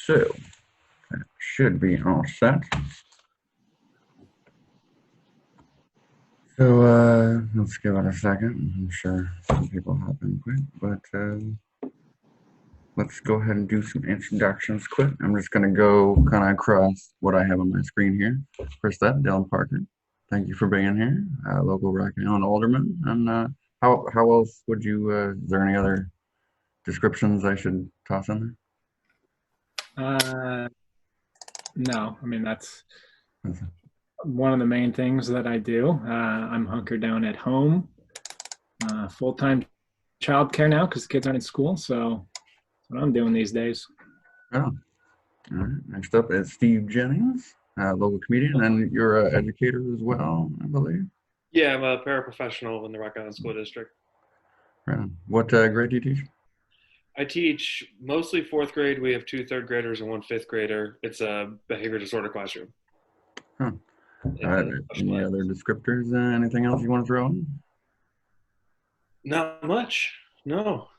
So that should be all set. So let's give it a second. I'm sure some people hop in quick, but let's go ahead and do some introductions quick. I'm just going to go kind of across what I have on my screen here. First up, Dylan Parker. Thank you for being here, local Rock Island alderman. And how else would you? Is there any other descriptions I should toss in there? No, I mean that's one of the main things that I do. I'm hunkered down at home, full-time childcare now because the kids aren't in school. So that's what I'm doing these days. Oh, all right. Next up is Steve Jennings, local comedian, and you're an educator as well, I believe. Yeah, I'm a paraprofessional in the Rock Island School District. Right. What grade do you teach? I teach mostly 4th grade. We have 2 3rd graders and 1 5th grader. It's a behavior disorder classroom. Huh. Any other descriptors? Anything else you want to throw in? Not much. No.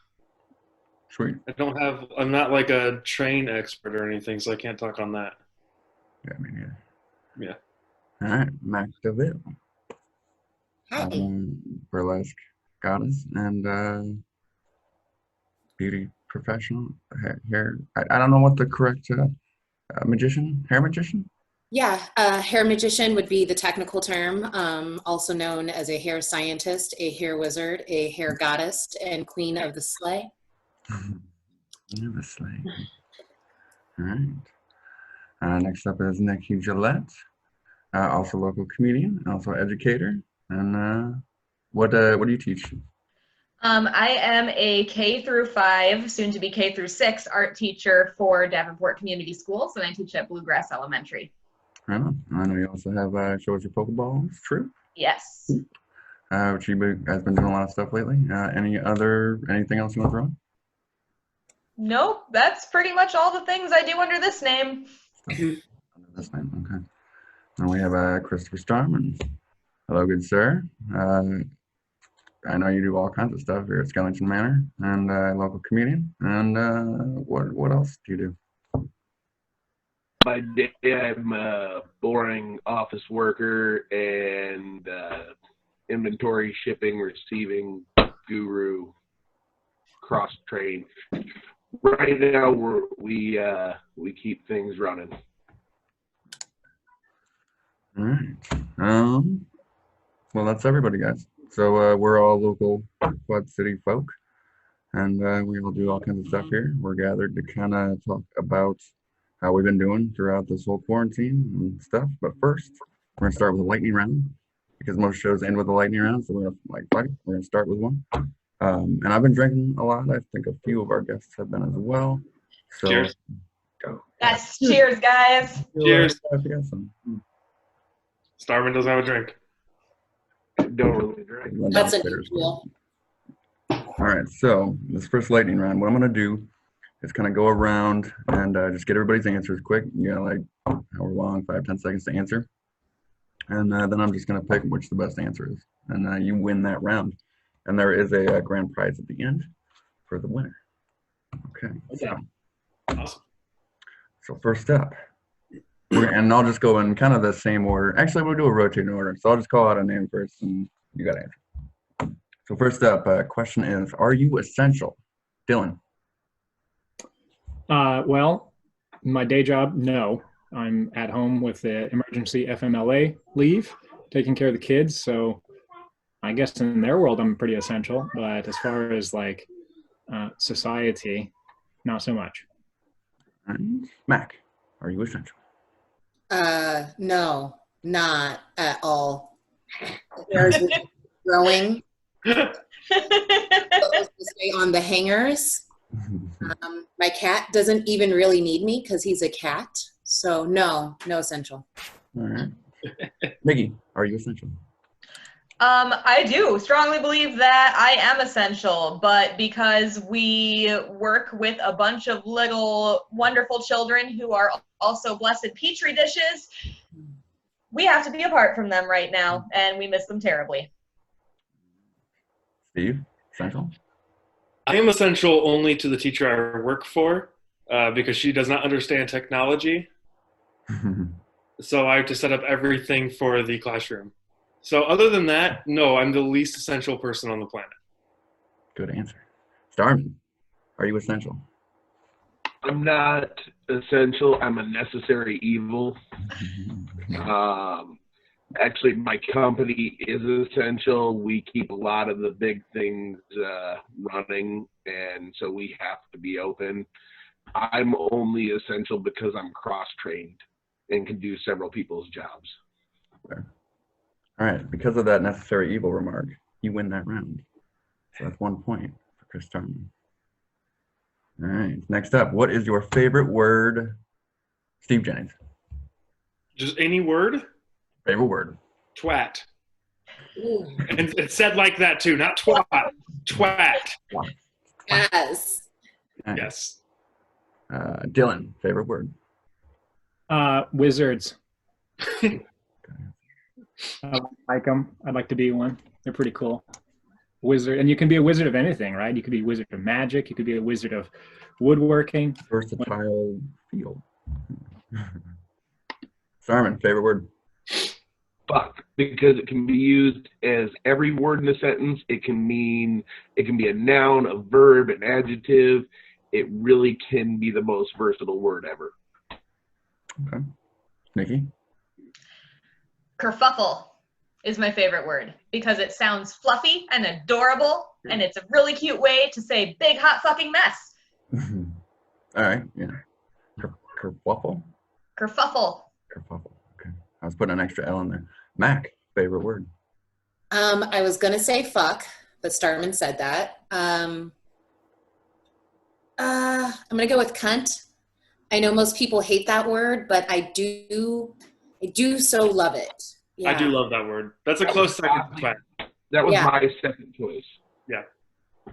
Sweet. I'm not like a train expert or anything, so I can't talk on that. Yeah, me neither. Yeah. All right, Max DeVille. Hi. Burlesque goddess and beauty professional. Hair. I don't know what the correct magician, hair magician? Yeah, hair magician would be the technical term, also known as a hair scientist, a hair wizard, a hair goddess, and queen of the sleigh. Queen of the sleigh. All right. Next up is Nikki Gillette, also local comedian, also educator. And what do you teach? I am a K through 5, soon to be K through 6 art teacher for Davenport Community Schools, and I teach at Bluegrass Elementary. I know you also have Show Us Your Pokeballs, true? Yes. Which has been doing a lot of stuff lately. Anything else you want to throw in? Nope, that's pretty much all the things I do under this name. Under this name, okay. And we have Christopher Starman. Hello, good sir. I know you do all kinds of stuff here at Skellington Manor, and local comedian. And what else do you do? By day, I'm a boring office worker and inventory shipping, receiving guru, cross-trained. Right now, we keep things running. All right. Well, that's everybody, guys. So we're all local Quad City folk, and we all do all kinds of stuff here. We're gathered to kind of talk about how we've been doing throughout this whole quarantine and stuff. But first, we're gonna start with a lightning round because most shows end with a lightning round. So we're gonna start with one. And I've been drinking a lot. I think a few of our guests have been as well. So, cheers. Go. Yes, cheers, guys. Cheers. Some. Starman doesn't have a drink. Don't really drink. That's unusual. All right, so this first lightning round, what I'm gonna do is kind of go around and just get everybody's answers quick. You got like however long, 5-10 seconds to answer. And then I'm just gonna pick which the best answer is. And you win that round. And there is a grand prize at the end for the winner. Okay. Awesome. So first up, and I'll just go in kind of the same order. Actually, we'll do a rotating order. So I'll just call out a name first and you got to answer. So first up, question is, are you essential? Dylan. Well, my day job, no. I'm at home with the emergency FMLA leave, taking care of the kids. So I guess in their world, I'm pretty essential. But as far as like society, not so much. Mac, are you essential? No, not at all. There's growing. Stay on the hangers. My cat doesn't even really need me because he's a cat. So no essential. All right. Mickey, are you essential? I do strongly believe that I am essential, but because we work with a bunch of little wonderful children who are also blessed petri dishes, we have to be apart from them right now, and we miss them terribly. Steve, essential? I am essential only to the teacher I work for. because she does not understand technology. So I have to set up everything for the classroom. So other than that, no, I'm the least essential person on the planet. Good answer. Starman, are you essential? I'm not essential. I'm a necessary evil. Actually, my company is essential. We keep a lot of the big things running, and so we have to be open. I'm only essential because I'm cross-trained and can do several people's jobs. Fair. All right, because of that necessary evil remark, you win that round. So that's 1 point for Chris Starman. All right, next up, what is your favorite word? Steve Jennings. Just any word? Favorite word? Twat. Ooh. And it's said like that too, not twat. Twat. Yes. All right. Yes. Dylan, favorite word? Wizards. I like them. I'd like to be one. They're pretty cool. Wizard, and you can be a wizard of anything, right? You could be a wizard of magic. You could be a wizard of woodworking. Versatile field. Starman, favorite word? Fuck, because it can be used as every word in a sentence. It can be a noun, a verb, an adjective. It really can be the most versatile word ever. Okay. Nikki? Kerfuffle is my favorite word because it sounds fluffy and adorable, and it's a really cute way to say big hot fucking mess. All right, yeah. Kerfuffle? Kerfuffle. Kerfuffle, okay. I was putting an extra L in there. Mac, favorite word? I was gonna say fuck, but Starman said that. I'm gonna go with cunt. I know most people hate that word, but I do so love it. Yeah. I do love that word. That's a close second to twat. That was Yeah. my second choice. Yeah.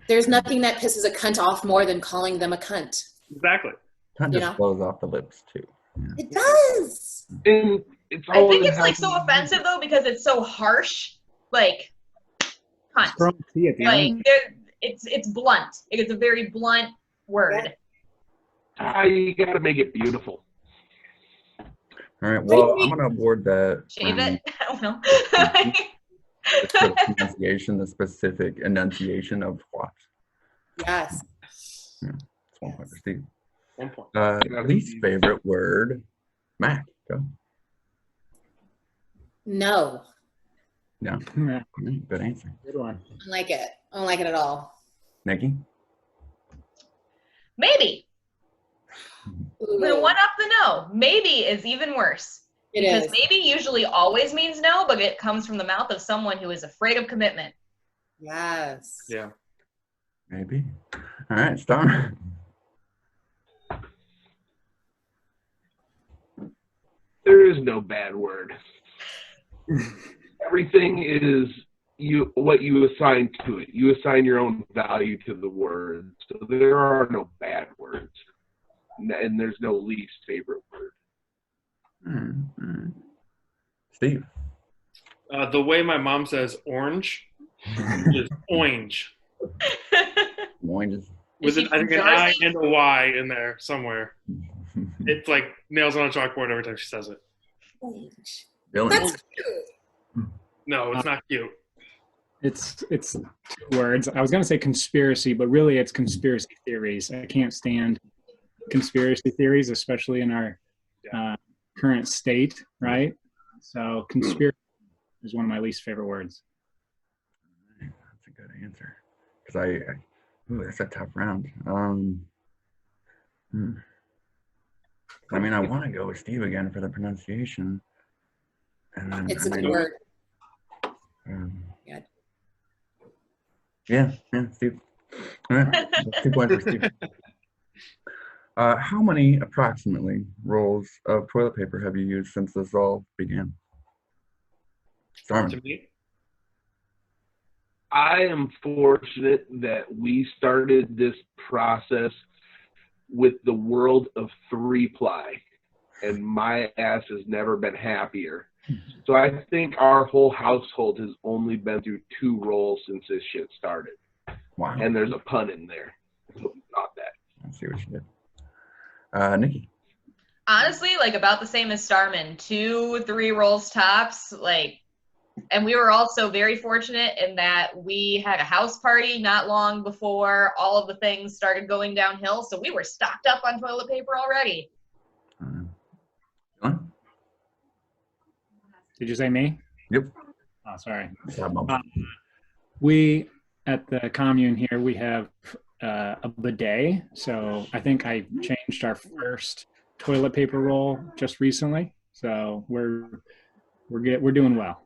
There's nothing that pisses a cunt off more than calling them a cunt. Exactly. Kind You of know? flows off the lips, too. Yeah. It does. And it's I all think in it's how like so you offensive though because it's so harsh. Like, cunt. Strong T at the Like, end. it's blunt. It's a very blunt word. You got to make it beautiful. All right, What do you well, I'm mean? going to award that Shave it? I don't know. the sort of pronunciation, the specific enunciation of what. Yes. Yeah, that's 1 point for Steve. 1 point. Least favorite word? Mac, go. No. No. Yeah, Good answer. good one. I don't like it. I don't like it at all. Nikki? Maybe. Ooh, The one up the no. Maybe is even worse. it Because is. maybe usually always means no, but it comes from the mouth of someone who is afraid of commitment. Yes. Yeah. Maybe. All right, Star. There is no bad word. Everything is what you assign to it. You assign your own value to the word. So there are no bad words. And there's no least favorite word. Steve. The way my mom says orange is orange. Oranges. With Is she I think from an I Jersey? and a Y in there somewhere. It's like nails on a chalkboard every time she says it. Dylan. That's cute. No, it's not cute. It's 2 words. I was going to say conspiracy, but really it's conspiracy theories. I can't stand conspiracy theories, especially in our current state, right? So conspiracy is one of my least favorite words. That's a good answer. Because that's a tough round. I mean, I want to go with Steve again for the pronunciation. And then, It's a good word. Yeah. Yeah, Steve. All right, 2 points for Steve. How many approximately rolls of toilet paper have you used since this all began? Starman. To me, I am fortunate that we started this process with the world of 3-ply, and my ass has never been happier. So I think our whole household has only been through 2 rolls since this shit started. Wow. And there's a pun in there. So we got that. Let's see what you did. Nikki. Honestly, like about the same as Starman, 2-3 rolls tops. Like, and we were also very fortunate in that we had a house party not long before all of the things started going downhill, so we were stocked up on toilet paper already. Dylan? Did you say me? Yep. Oh, sorry. Uh, We, at the commune here, we have a bidet. So I think I changed our first toilet paper roll just recently. So we're doing well.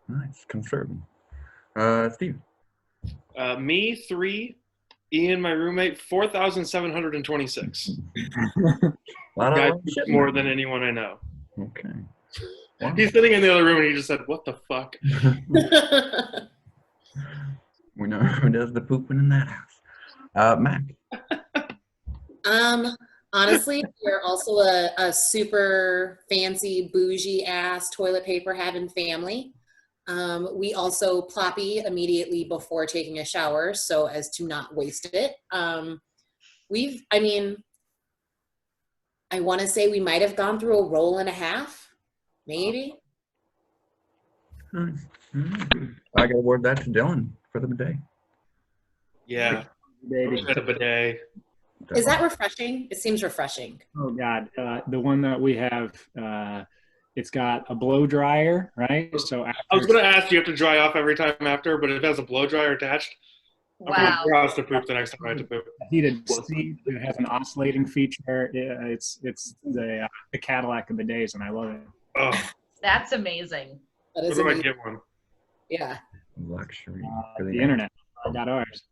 Nice. Conservative. Steve. Me 3, Ian, my roommate 4,726. Lot Guy of shit. more than anyone I know. Okay. Wow. He's sitting in the other room and he just said, "What the fuck?" We know who does the pooping in that house. Mac. Honestly, we're also a super fancy, bougie ass toilet paper having family. We also ploppy immediately before taking a shower so as to not waste it. I want to say we might have gone through a roll and a half, maybe. Nice. I gotta award that to Dylan for the bidet. Yeah, Baby. we had a bidet. Is that refreshing? It seems refreshing. Oh God, the one that we have, it's got a blow dryer, right? So after I was gonna ask, you have to dry off every time after, but if it has a blow dryer attached, I'm gonna Wow. browse to poop the next time I have to poop. a heated seat, it has an oscillating feature. It's the Cadillac of bidets, and I love it. Oh, That's amazing. That where is do I amazing. get one? Yeah. Luxury. for The internet. I got ours.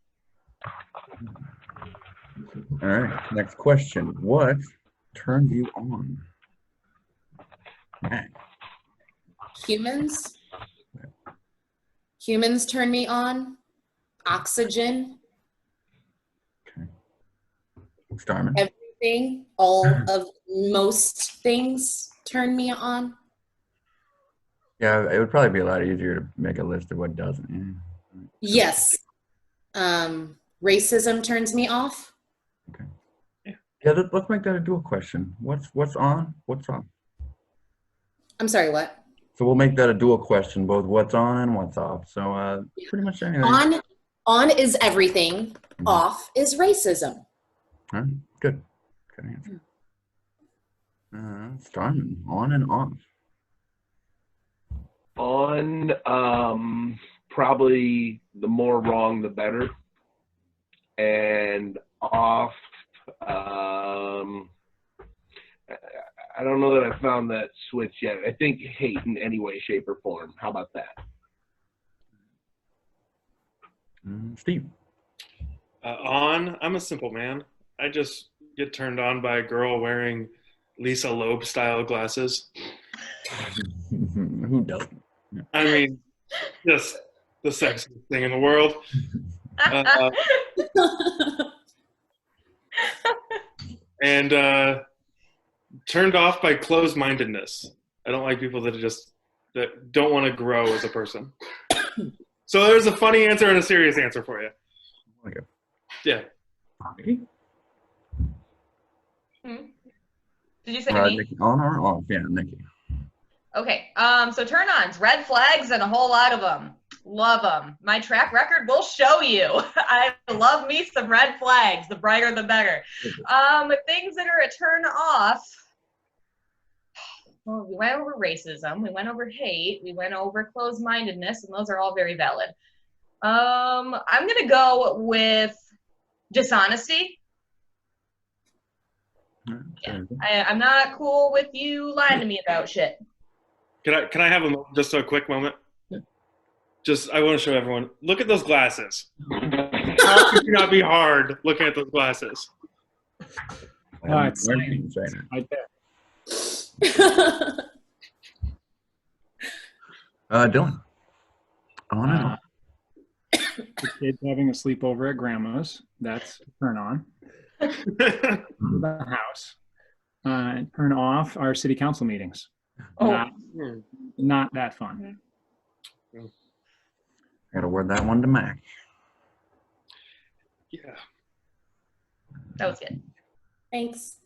All right. Next question. What turns you on? Mac. Humans. Humans turn me on. Oxygen. Okay. Starman. Everything. All of most things turn me on. Yeah, it would probably be a lot easier to make a list of what doesn't. Yes. Racism turns me off. Okay. Yeah, let's make that a dual question. What's on? What's off? I'm sorry, what? So we'll make that a dual question, both what's on and what's off. So pretty much anything. On is everything. Off is racism. All right, good. Good answer. Starman, on and off. On, probably the more wrong, the better. And off, I don't know that I found that switch yet. I think hate in any way, shape, or form. How about that? Steve. On, I'm a simple man. I just get turned on by a girl wearing Lisa Loeb style glasses. Who doesn't? I mean, just the sexiest thing in the world. And turned off by closed-mindedness. I don't like people that don't want to grow as a person. So there's a funny answer and a serious answer for you. Okay. Yeah. Nikki? Did you say me? Nikki, on or off? Yeah, Nikki. Okay, so turn-ons, red flags, and a whole lot of them. Love them. My track record will show you. I love me some red flags. The brighter, the better. Things that are a turn off. Well, we went over racism. We went over hate. We went over closed-mindedness, and those are all very valid. I'm going to go with dishonesty. Yeah. I'm not cool with you lying to me about shit. Can I have just a quick moment? Yeah. I want to show everyone. Look at those glasses. How could you not be hard looking at those glasses? It's right there. Dylan. On and off. The kids having a sleepover at grandma's. That's a turn on. The house. Turn off our city council meetings. Oh. Not that fun. Gotta word that one to Mac. Yeah. That was good. Thanks.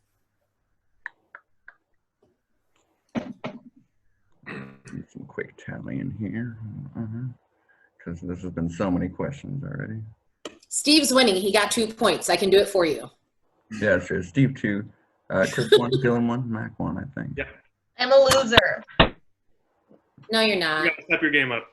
Get some quick tally in here. Because this has been so many questions already. Steve's winning. He got 2 points. I can do it for you. Yeah, sure. Steve 2, Chris 1, Dylan 1, Mac 1, I think. Yeah. I'm a loser. No, you're You not. gotta step your game up.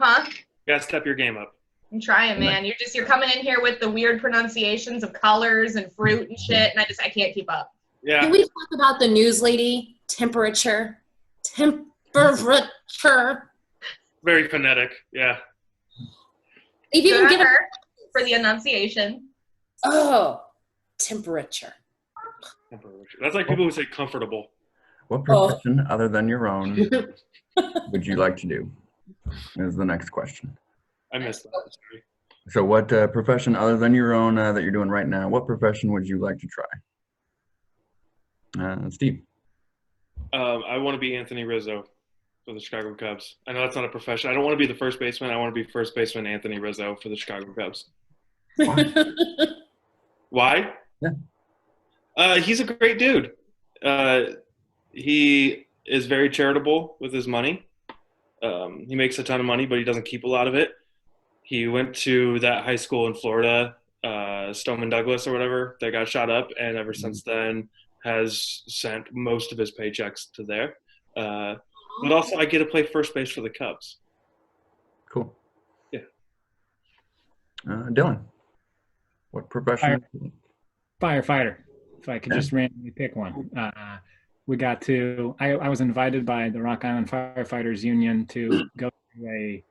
Huh? You gotta step your game up. I'm trying, man. You're coming in here with the weird pronunciations of colors and fruit and shit, and I can't keep up. Yeah. Can we talk about the news lady? Temperature. Temperature. Very phonetic. Yeah. They've even Good on given her for the enunciation. Temperature. That's like people who say comfortable. What profession other than your own would you like to do? Is the next question. I missed that. Sorry. So what profession other than your own that you're doing right now, what profession would you like to try? Steve. I want to be Anthony Rizzo for the Chicago Cubs. I know that's not a profession. I don't want to be the first baseman. I want to be first baseman Anthony Rizzo for the Chicago Cubs. Why? Yeah. He's a great dude. He is very charitable with his money. He makes a ton of money, but he doesn't keep a lot of it. He went to that high school in Florida, Stoneman Douglas or whatever, that got shot up, and ever since then has sent most of his paychecks to there. But also, I get to play first base for the Cubs. Cool. Yeah. Dylan, what profession? Firefighter. If I could just randomly pick one. I was invited by the Rock Island Firefighters Union to go to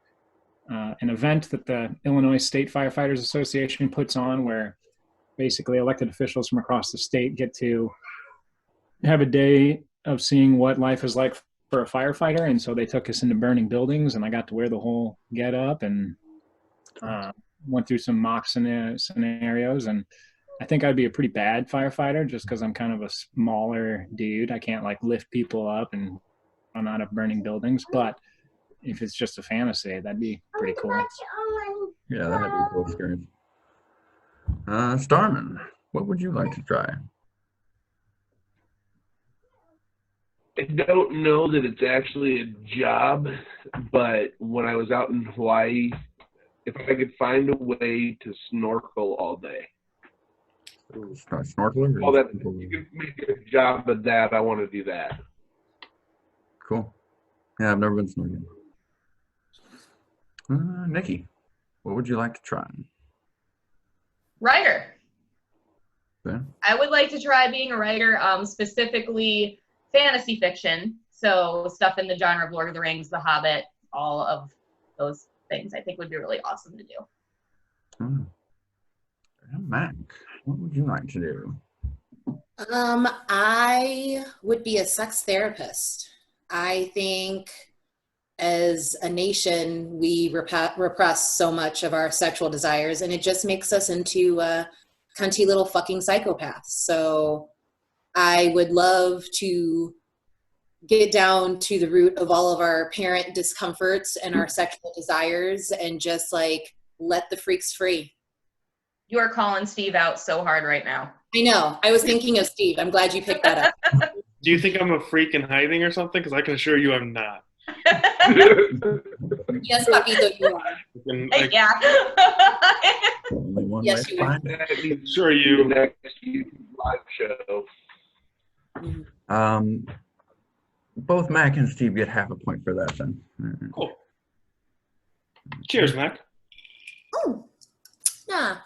an event that the Illinois State Firefighters Association puts on, where basically elected officials from across the state get to have a day of seeing what life is like for a firefighter. And so they took us into burning buildings, and I got to wear the whole get up and went through some mock scenarios. And I think I'd be a pretty bad firefighter just because I'm kind of a smaller dude. I can't like lift people up and run out of burning buildings. But if it's just a fantasy, that'd be pretty cool. Yeah, that'd be a cool experience. Starman, what would you like to try? I don't know that it's actually a job, but when I was out in Hawaii, if I could find a way to snorkel all day. Snorkeler? Well, that you can make a job of that. I want to do that. Cool. Yeah, I've never been snorkeling. Nikki, what would you like to try? Writer. Yeah. I would like to try being a writer, specifically fantasy fiction. So stuff in the genre of Lord of the Rings, The Hobbit, all of those things I think would be really awesome to do. Mac, what would you like to do? I would be a sex therapist. I think as a nation, we repress so much of our sexual desires, and it just makes us into cunty little fucking psychopaths. So I would love to get down to the root of all of our parent discomforts and our sexual desires and just like let the freaks free. You are calling Steve out so hard right now. I know. I was thinking of Steve. I'm glad you picked that up. Do you think I'm a freak in hiding or something? Because I can assure you I'm not. Yes, Papito, you are. Yeah. Only one Yes, way you to are. find it. I can assure you. Next live show. Both Mac and Steve get half a point for that then. Cool. Cheers, Mac. Oh, yeah.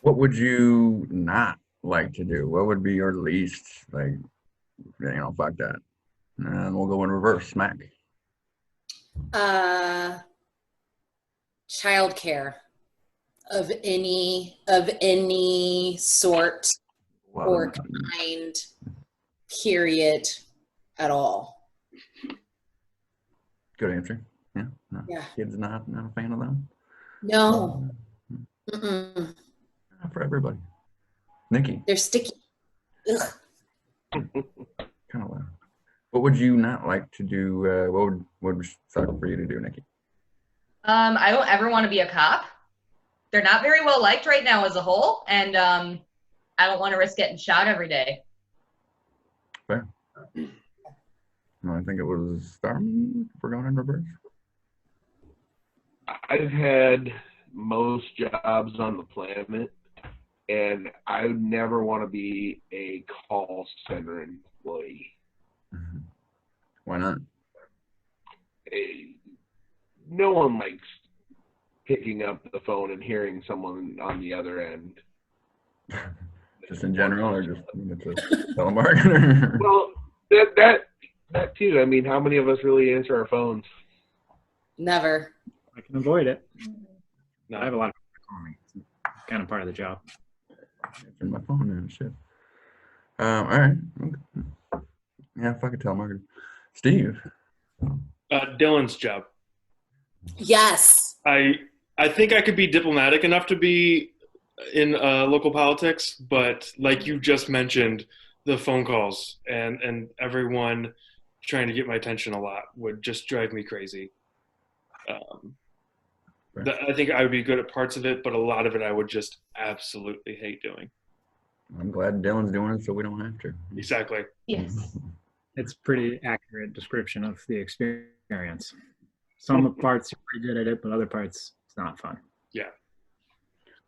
What would you not like to do? What would be your least, like, fuck that. And we'll go in reverse, Mac. Childcare of any sort or kind, period, at all. Good answer. Yeah. No. Yeah. Kids not a fan of them. No. Mm-mm. Not for everybody. Nikki. They're sticky. Ugh. Kind of loud. What would you not like to do? What would suck for you to do, Nikki? I don't ever want to be a cop. They're not very well liked right now as a whole, and I don't want to risk getting shot every day. Fair. I think it was Starman. If we're going in reverse. I've had most jobs on the planet, and I would never want to be a call center employee. Why not? No one likes picking up the phone and hearing someone on the other end. Just in general, or just it's a telemarketer? Well, that too. I mean, how many of us really answer our phones? Never. I can avoid it. No. I have a lot of people calling me. It's kind of part of the job. Answering my phone and shit. All right. Okay. Yeah, fuck a telemarketer. Steve. Dylan's job. Yes. I think I could be diplomatic enough to be in local politics, but like you just mentioned, the phone calls and everyone trying to get my attention a lot would just drive me crazy. I think I would be good at parts of it, but a lot of it I would just absolutely hate doing. I'm glad Dylan's doing it so we don't have to. Exactly. Yes. It's pretty accurate description of the experience. Some parts you're pretty good at it, but other parts it's not fun. Yeah.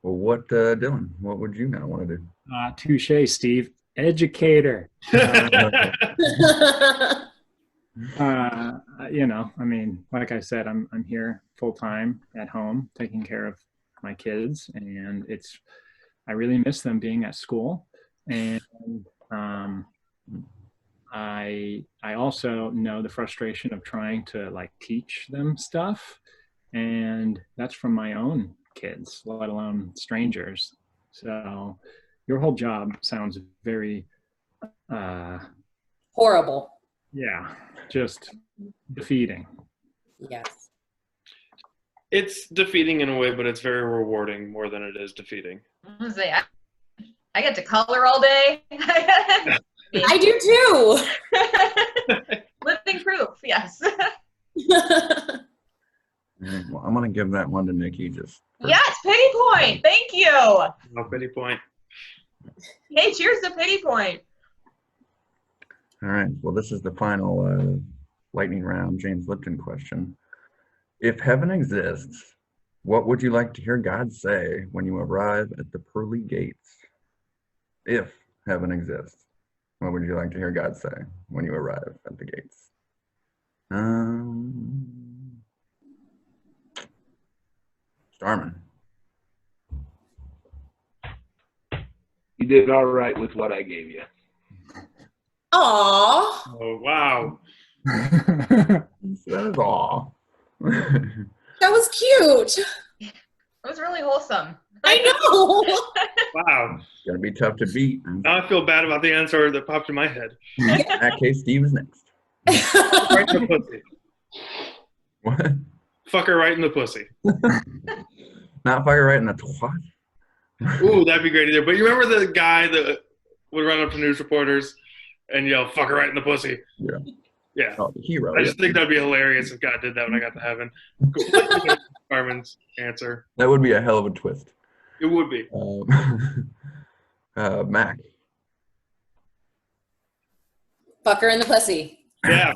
Well, what, Dylan? What would you now want to do? Touche, Steve. Educator. You know, I mean, like I said, I'm here full time at home taking care of my kids, and I really miss them being at school, and I also know the frustration of trying to like teach them stuff, and that's from my own kids, let alone strangers. So your whole job sounds very Horrible. yeah, just defeating. Yes. It's defeating in a way, but it's very rewarding more than it is defeating. I'm gonna say, I get to color all day. I do too. Living proof, yes. Well, I'm going to give that one to Nikki just. Yes, pity point. Thank you. No pity point. Hey, cheers to pity point. All right. Well, this is the final lightning round James Lipton question. If heaven exists, what would you like to hear God say when you arrive at the pearly gates? If heaven exists, what would you like to hear God say when you arrive at the gates? Starman. You did all right with what I gave you. Aww. Oh, wow. That is all. That was cute. It was really wholesome. I know. Wow. Gonna be tough to beat. Now I feel bad about the answer that popped in my head. In that case, Steve is next. Right in the pussy. What? Fuck her right in the pussy. Not fucking right in the twat. Ooh, that'd be great either. But you remember the guy that would run up to news reporters and yell, fuck her right in the pussy? Yeah. Yeah. Oh, the hero. I just think that'd be hilarious if God did that when I got to heaven. Completely different Carmen's answer. That would be a hell of a twist. It would be. Mac. Fuck her in the pussy. Yeah.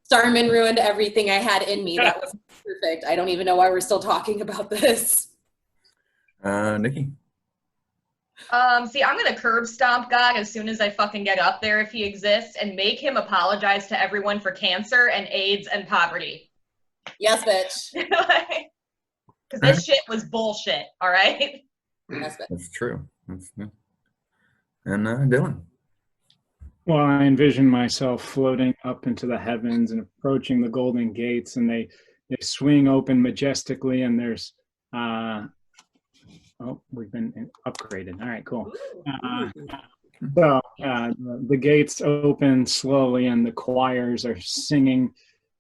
Starman ruined everything I had in me. That was perfect. I don't even know why we're still talking about this. Nikki. See, I'm gonna curb stomp God as soon as I fucking get up there if he exists and make him apologize to everyone for cancer and AIDS and poverty. Yes, bitch. Because this shit was bullshit, all right? Yes, bitch. That's true. That's good. And Dylan. Well, I envision myself floating up into the heavens and approaching the golden gates, and they swing open majestically, and there's we've been upgraded. All right, cool. So the gates open slowly, and the choirs are singing,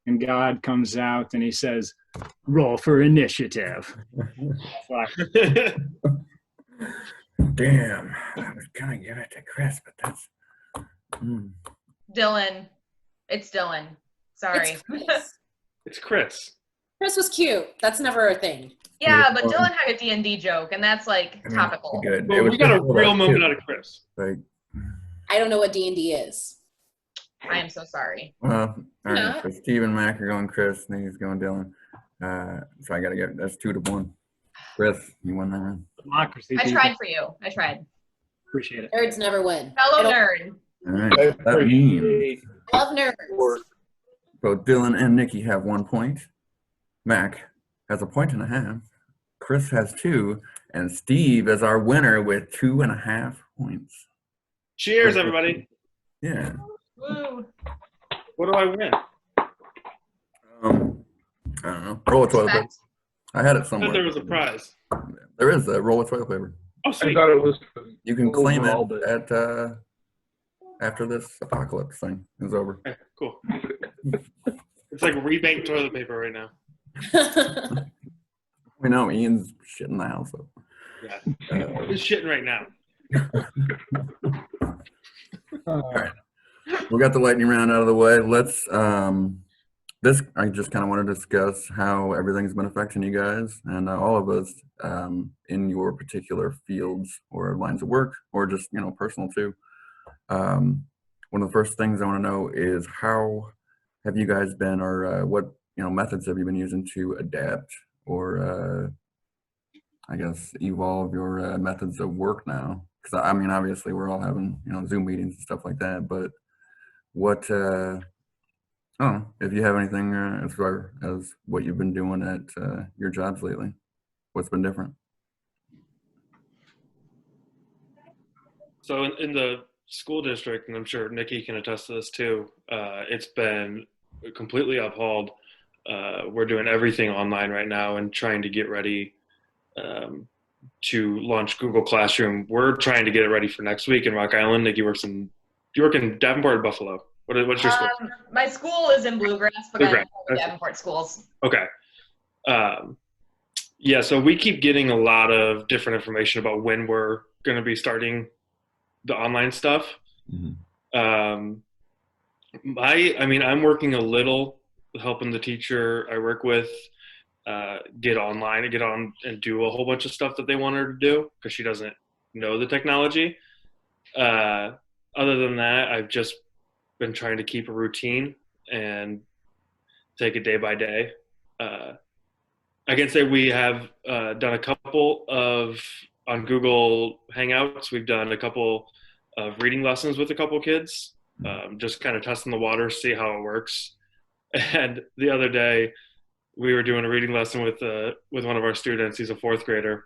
and God comes out, and he says, "Roll for initiative." Damn. I was gonna give it to Chris, but that's. Dylan. It's Dylan. Sorry. It's Chris. It's Chris. Chris was cute. That's never a thing. Yeah, but Dylan had a D&D joke, and that's like topical. Good. Well, we got a real moment out of Chris. Like, I don't know what D&D is. I am so sorry. Well, all right. Yeah. So Steve and Mac are going Chris, and he's going Dylan. So I gotta get that's 2-1. Chris, you won that round. Democracy. I people. tried for you. I tried. Appreciate it. Nerds never win. Fellow I nerd. All right. That means love nerds. both Dylan and Nikki have 1 point. Mac has 1.5 points. Chris has 2, and Steve is our winner with 2.5 points. Cheers, everybody. Yeah. Woo. What do I win? I don't know. Roll with toilet paper. Respect. I had it I somewhere. thought there was a prize. There is a roll with toilet paper. Oh, I sweet. thought it was. You can claim overall, it but at after this apocalypse thing is over. Okay, cool. It's like rebanked toilet paper right now. We know Ian's shitting the house up. Yeah. He's shitting right now. All right. We got the lightning round out of the way. Let's I just kind of want to discuss how everything's been affecting you guys and all of us in your particular fields or lines of work or just, personal too. One of the first things I want to know is how have you guys been or what, methods have you been using to adapt or I guess evolve your methods of work now? Because I mean, obviously we're all having, Zoom meetings and stuff like that, but what, I don't know if you have anything as far as what you've been doing at your jobs lately. What's been different? So in the school district, and I'm sure Nikki can attest to this too, it's been completely upheld. We're doing everything online right now and trying to get ready to launch Google Classroom. We're trying to get it ready for next week in Rock Island. Nikki work in Davenport or Buffalo? What's your school? My school is in Bluegrass, but Bluegrass. I'm in Davenport schools. Okay. Yeah, so we keep getting a lot of different information about when we're going to be starting the online stuff. Mm-hmm. I'm working a little helping the teacher I work with get on and do a whole bunch of stuff that they want her to do because she doesn't know the technology. Other than that, I've just been trying to keep a routine and take it day by day. I can say we have done a couple on Google Hangouts. We've done a couple of reading lessons with a couple kids, just kind of testing the water, see how it works. And the other day, we were doing a reading lesson with one of our students. He's a 4th grader,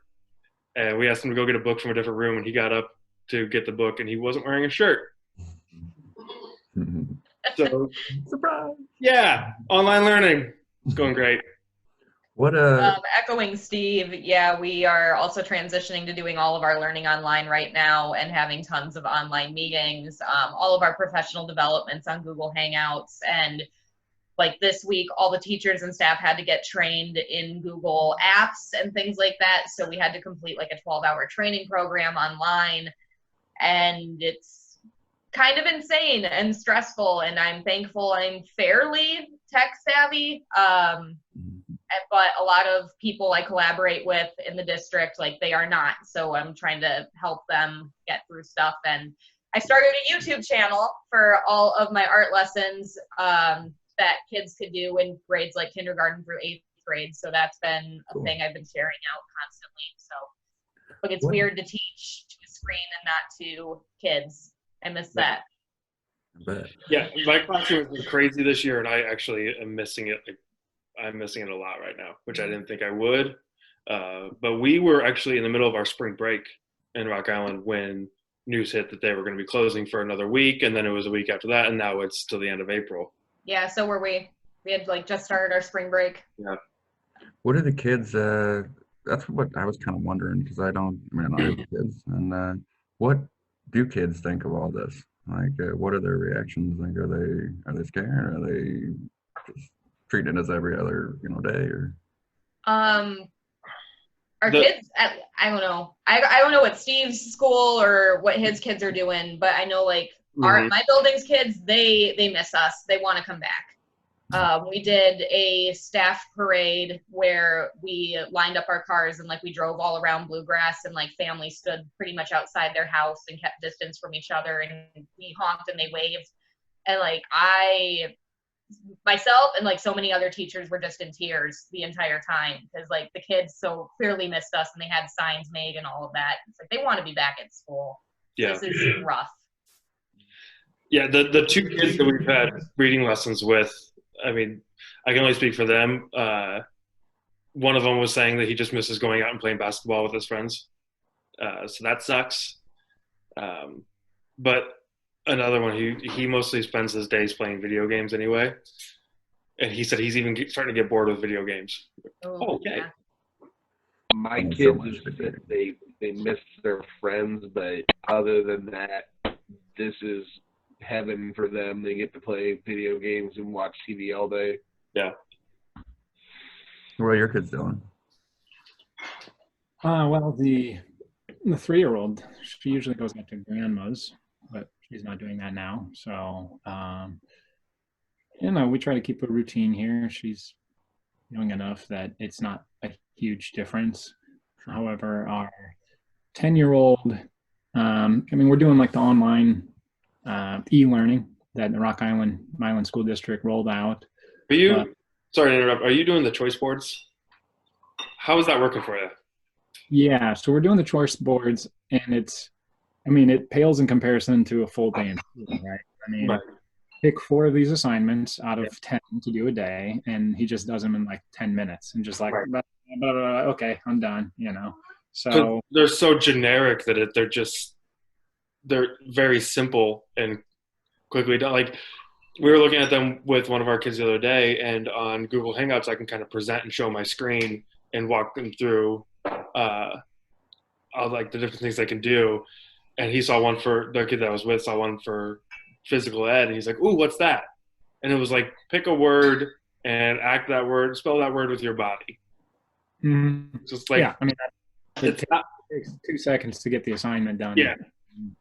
and we asked him to go get a book from a different room, and he got up to get the book, and he wasn't wearing a shirt. So, Surprise! yeah, online learning is going great. What Echoing Steve, yeah, we are also transitioning to doing all of our learning online right now and having tons of online meetings, all of our professional developments on Google Hangouts. And like this week, all the teachers and staff had to get trained in Google Apps and things like that. So we had to complete like a 12-hour training program online. And it's kind of insane and stressful. And I'm thankful I'm fairly tech savvy. But a lot of people I collaborate with in the district, like they are not. So I'm trying to help them get through stuff. And I started a YouTube channel for all of my art lessons that kids could do in grades like kindergarten through 8th grade. So that's been a thing I've been sharing out constantly. So but it's weird to teach to a screen and not to kids. I miss that. But Yeah, my classroom has been crazy this year, and I actually am missing it. I'm missing it a lot right now, which I didn't think I would. But we were actually in the middle of our spring break in Rock Island when news hit that they were going to be closing for another week, and then it was a week after that, and now it's till the end of April. Yeah, so were we. We had like just started our spring break. Yeah. what are the kids? That's what I was kind of wondering because I have kids, and what do kids think of all this? Like, what are their reactions? Like, are they scared? Are they just treating it as every other day or our kids, I don't know. I don't know what Steve's school or what his kids are doing, but I know like my building's kids, they miss us. They want to come back. We did a staff parade where we lined up our cars and like we drove all around Bluegrass, and like families stood pretty much outside their house and kept distance from each other, and we honked and they waved. And like myself and like so many other teachers were just in tears the entire time because like the kids so clearly missed us and they had signs made and all of that. It's like they want to be back at school. Yeah. This is rough. Yeah, the two kids that we've had reading lessons with, I mean, I can only speak for them. One of them was saying that he just misses going out and playing basketball with his friends. So that sucks. But another one, he mostly spends his days playing video games anyway. And he said he's even starting to get bored with video games. Oh, okay. Yeah. My So kids much have to said they miss their friends, but other than that, this is heaven for them. They get to play video games and watch TV all day. Yeah. What are your kids doing? Well, the 3-year-old, she usually goes out to grandma's, but she's not doing that now. So, we try to keep a routine here. She's young enough that it's not a huge difference. However, our 10-year-old, we're doing like the online e-learning that the Rock Island School District rolled out. Are you, sorry to interrupt, are you doing the choice boards? How is that working for you? Yeah, so we're doing the choice boards, and it pales in comparison to a full day in school, right? Right. Pick 4 of these assignments out of 10 to do a day, and he just does them in like 10 minutes and just like, Right. blah, blah, blah, okay, I'm done, So They're so generic that they're very simple and quickly done. Like we were looking at them with one of our kids the other day, and on Google Hangouts, I can kind of present and show my screen and walk them through all like the different things they can do. And he saw one for the kid that I was with, saw one for physical ed, and he's like, "Ooh, what's that?" And it was like, pick a word and act that word, spell that word with your body. Just like, yeah, it's not, it takes 2 seconds to get the assignment done. Yeah.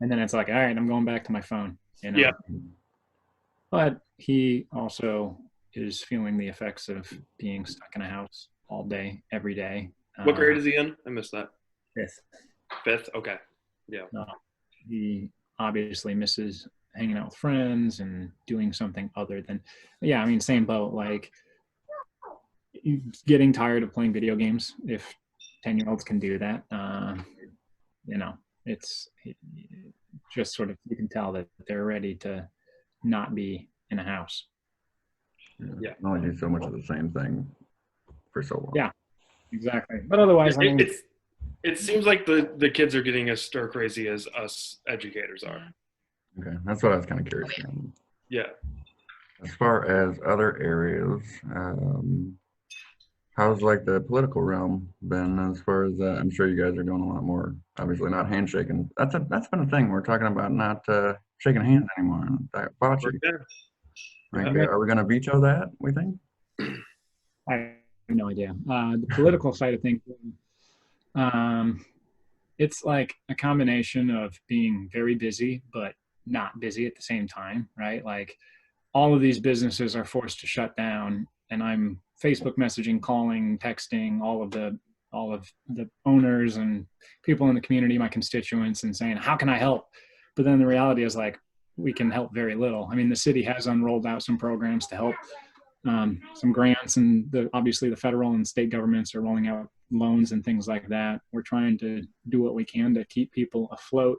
And then it's like, all right, I'm going back to my phone. Yeah. But he also is feeling the effects of being stuck in a house all day, every day. What grade is he in? I missed that. 5th. 5th? Okay. Yeah. He obviously misses hanging out with friends and doing something other than, same boat. Like, getting tired of playing video games. If 10-year-olds can do that, it's just sort of, you can tell that they're ready to not be in a house. Yeah. Not do so much of the same thing for so long. Yeah, exactly. But otherwise, It seems like the kids are getting as stir crazy as us educators are. Okay, that's what I was kind of curious about. Yeah. As far as other areas, how's like the political realm been as far as I'm sure you guys are doing a lot more, obviously not handshaking. That's been a thing. We're talking about not shaking hands anymore. Bocce. Right? Yeah. Are we going to veto that, we think? I have no idea. The political side of things, it's like a combination of being very busy, but not busy at the same time, right? Like, all of these businesses are forced to shut down, and I'm Facebook messaging, calling, texting all of the owners and people in the community, my constituents, and saying, how can I help? But then the reality is, like, we can help very little. The city has unrolled out some programs to help, some grants, and obviously the federal and state governments are rolling out loans and things like that. We're trying to do what we can to keep people afloat,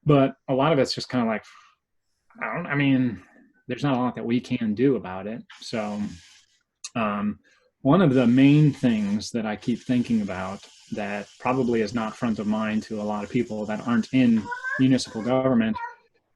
but a lot of it's just kind of like, there's not a lot that we can do about it. So one of the main things that I keep thinking about that probably is not front of mind to a lot of people that aren't in municipal government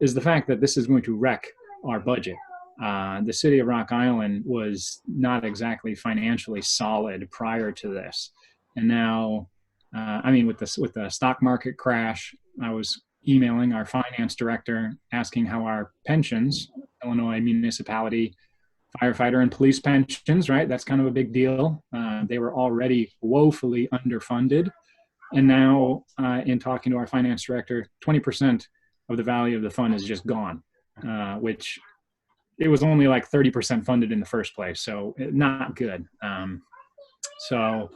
is the fact that this is going to wreck our budget. The city of Rock Island was not exactly financially solid prior to this. And now, with the stock market crash, I was emailing our finance director asking how our pensions, Illinois municipality, firefighter and police pensions, right? That's kind of a big deal. They were already woefully underfunded. And now, in talking to our finance director, 20% of the value of the fund is just gone, which it was only like 30% funded in the first place, so not good. So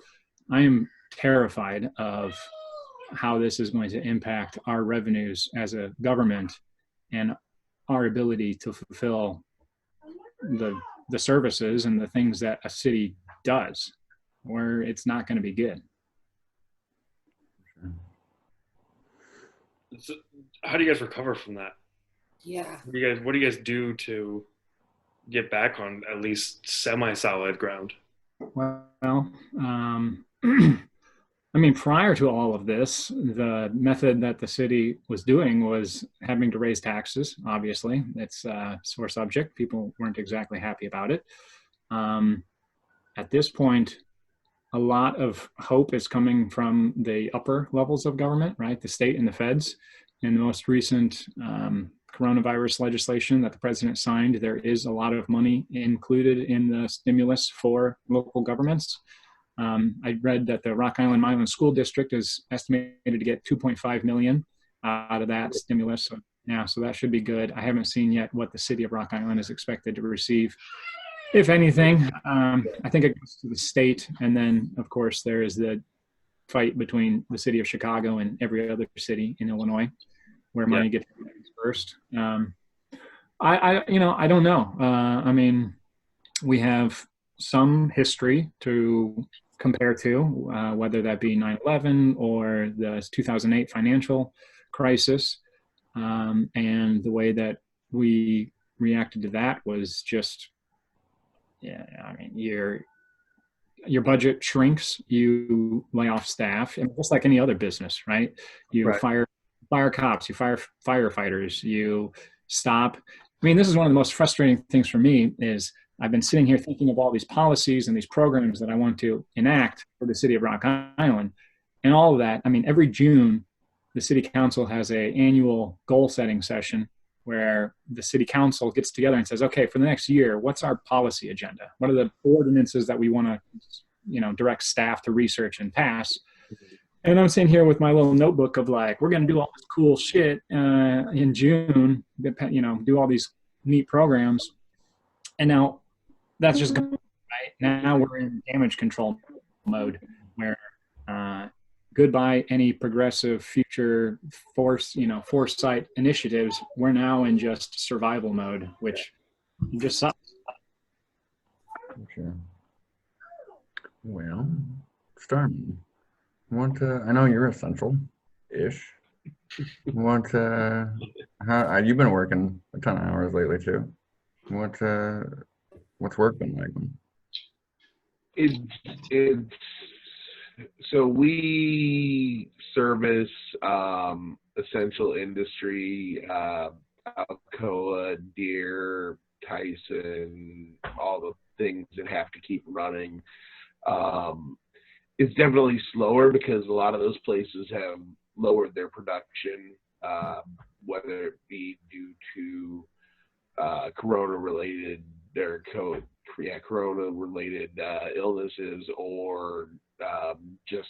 I am terrified of how this is going to impact our revenues as a government and our ability to fulfill the services and the things that a city does, where it's not going to be good. So how do you guys recover from that? Yeah. What do you guys do to get back on at least semi-solid ground? Well, I mean, prior to all of this, the method that the city was doing was having to raise taxes. Obviously, it's a sore subject. People weren't exactly happy about it. At this point, a lot of hope is coming from the upper levels of government, right? The state and the feds. In the most recent coronavirus legislation that the president signed, there is a lot of money included in the stimulus for local governments. I read that the Rock Island Milan School District is estimated to get 2.5 million out of that stimulus. So, yeah, so that should be good. I haven't seen yet what the city of Rock Island is expected to receive, if anything. I think it goes to the state, and then of course there is the fight between the city of Chicago and every other city in Illinois, where money gets dispersed. I don't know. I mean, we have some history to compare to, whether that be 9/11 or the 2008 financial crisis. And the way that we reacted to that was just, yeah, I mean, your budget shrinks, you lay off staff, and just like any other business, right? You fire cops, you fire firefighters, you stop. I mean, this is one of the most frustrating things for me is I've been sitting here thinking of all these policies and these programs that I want to enact for the city of Rock Island. And all of that, I mean, every June, the city council has an annual goal setting session where the city council gets together and says, okay, for the next year, what's our policy agenda? What are the ordinances that we want to, direct staff to research and pass? And I'm sitting here with my little notebook of like, we're going to do all this cool shit in June, do all these neat programs. And now that's just going right. Now we're in damage control mode where goodbye any progressive future foresight initiatives. We're now in just survival mode, which just sucks. Sure. Well, Starman, I know you're essential-ish. How you've been working a ton of hours lately too. What's work been like? So we service essential industry, Alcoa, Deere, Tyson, all the things that have to keep running. It's definitely slower because a lot of those places have lowered their production, whether it be due to corona-related illnesses or just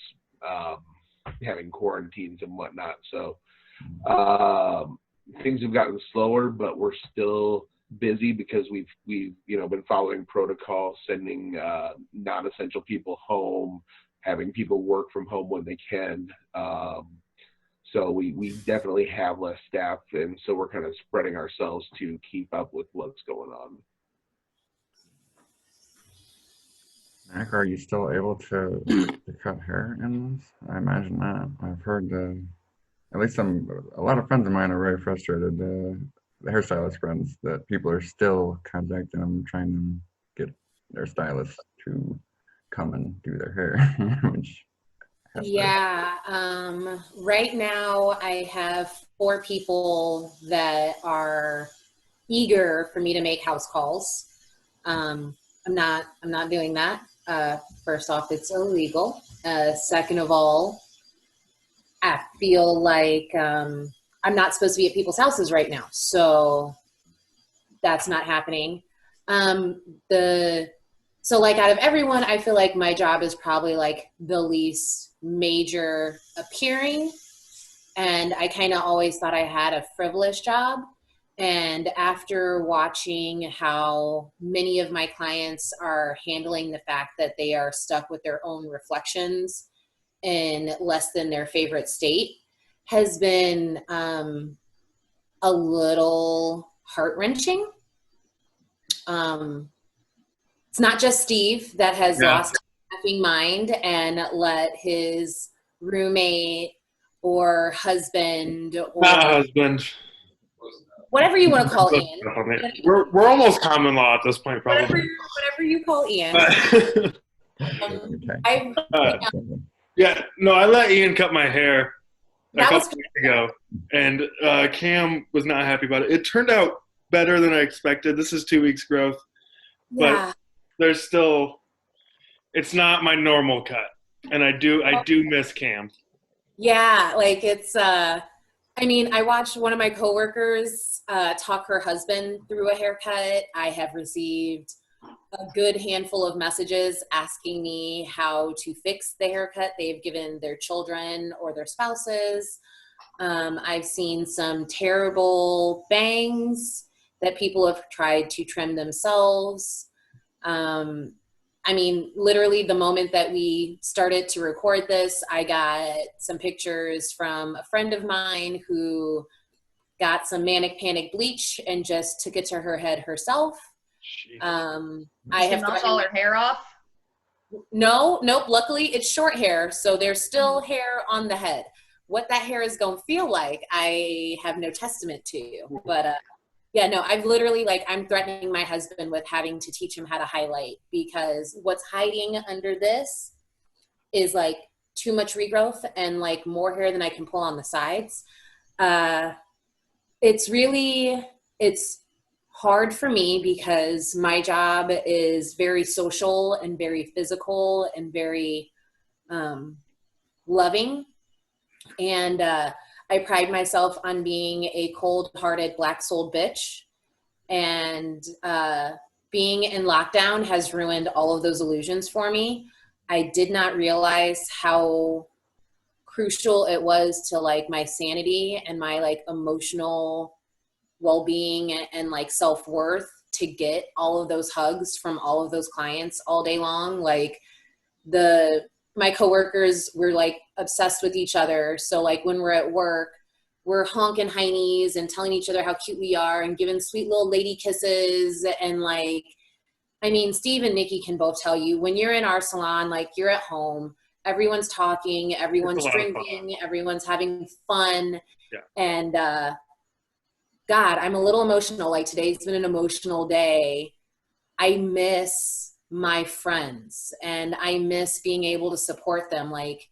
having quarantines and whatnot. So things have gotten slower, but we're still busy because we've been following protocol, sending non-essential people home, having people work from home when they can. So we definitely have less staff, and so we're kind of spreading ourselves to keep up with what's going on. Mac, are you still able to cut hair in this? I imagine not. I've heard, at least a lot of friends of mine are very frustrated. The hairstylist friends, that people are still contacting them, trying to get their stylist to come and do their hair, which. Yeah, right now I have 4 people that are eager for me to make house calls. I'm not doing that. First off, it's illegal. Second of all, I feel like I'm not supposed to be at people's houses right now, so that's not happening. So like out of everyone, I feel like my job is probably like the least major appearing. And I kind of always thought I had a frivolous job. And after watching how many of my clients are handling the fact that they are stuck with their own reflections in less than their favorite state, has been a little heart-wrenching. It's not just Steve that has lost his effing mind and let his roommate or husband or Not husband. whatever you want to call Ian. We're almost common law at this point, probably. Whatever you call Ian. Okay. Yeah, no, I let Ian cut my hair a That was couple weeks ago, and Cam was not happy about it. It turned out better than I expected. This is 2 weeks growth, yeah. but there's still, it's not my normal cut, and I do miss Cam. Yeah, like it's I mean, I watched one of my coworkers talk her husband through a haircut. I have received a good handful of messages asking me how to fix the haircut they've given their children or their spouses. I've seen some terrible bangs that people have tried to trim themselves. I mean, literally the moment that we started to record this, I got some pictures from a friend of mine who got some manic panic bleach and just took it to her head herself. I have knocked all her hair off. Nope. Luckily, it's short hair, so there's still hair on the head. What that hair is going to feel like, I have no testament to. But yeah, no, I've literally, like, I'm threatening my husband with having to teach him how to highlight, because what's hiding under this is like too much regrowth and like more hair than I can pull on the sides. It's hard for me because my job is very social and very physical and very loving. And I pride myself on being a cold-hearted, black-souled bitch. And being in lockdown has ruined all of those illusions for me. I did not realize how crucial it was to like my sanity and my like emotional well-being and like self-worth to get all of those hugs from all of those clients all day long. Like my coworkers were like obsessed with each other. So like when we're at work, we're honking heinies and telling each other how cute we are and giving sweet little lady kisses. And like, I mean, Steve and Nikki can both tell you, when you're in our salon, like you're at home, everyone's talking, everyone's drinking, everyone's having fun. Yeah. And God, I'm a little emotional. Like today's been an emotional day. I miss my friends and I miss being able to support them. Like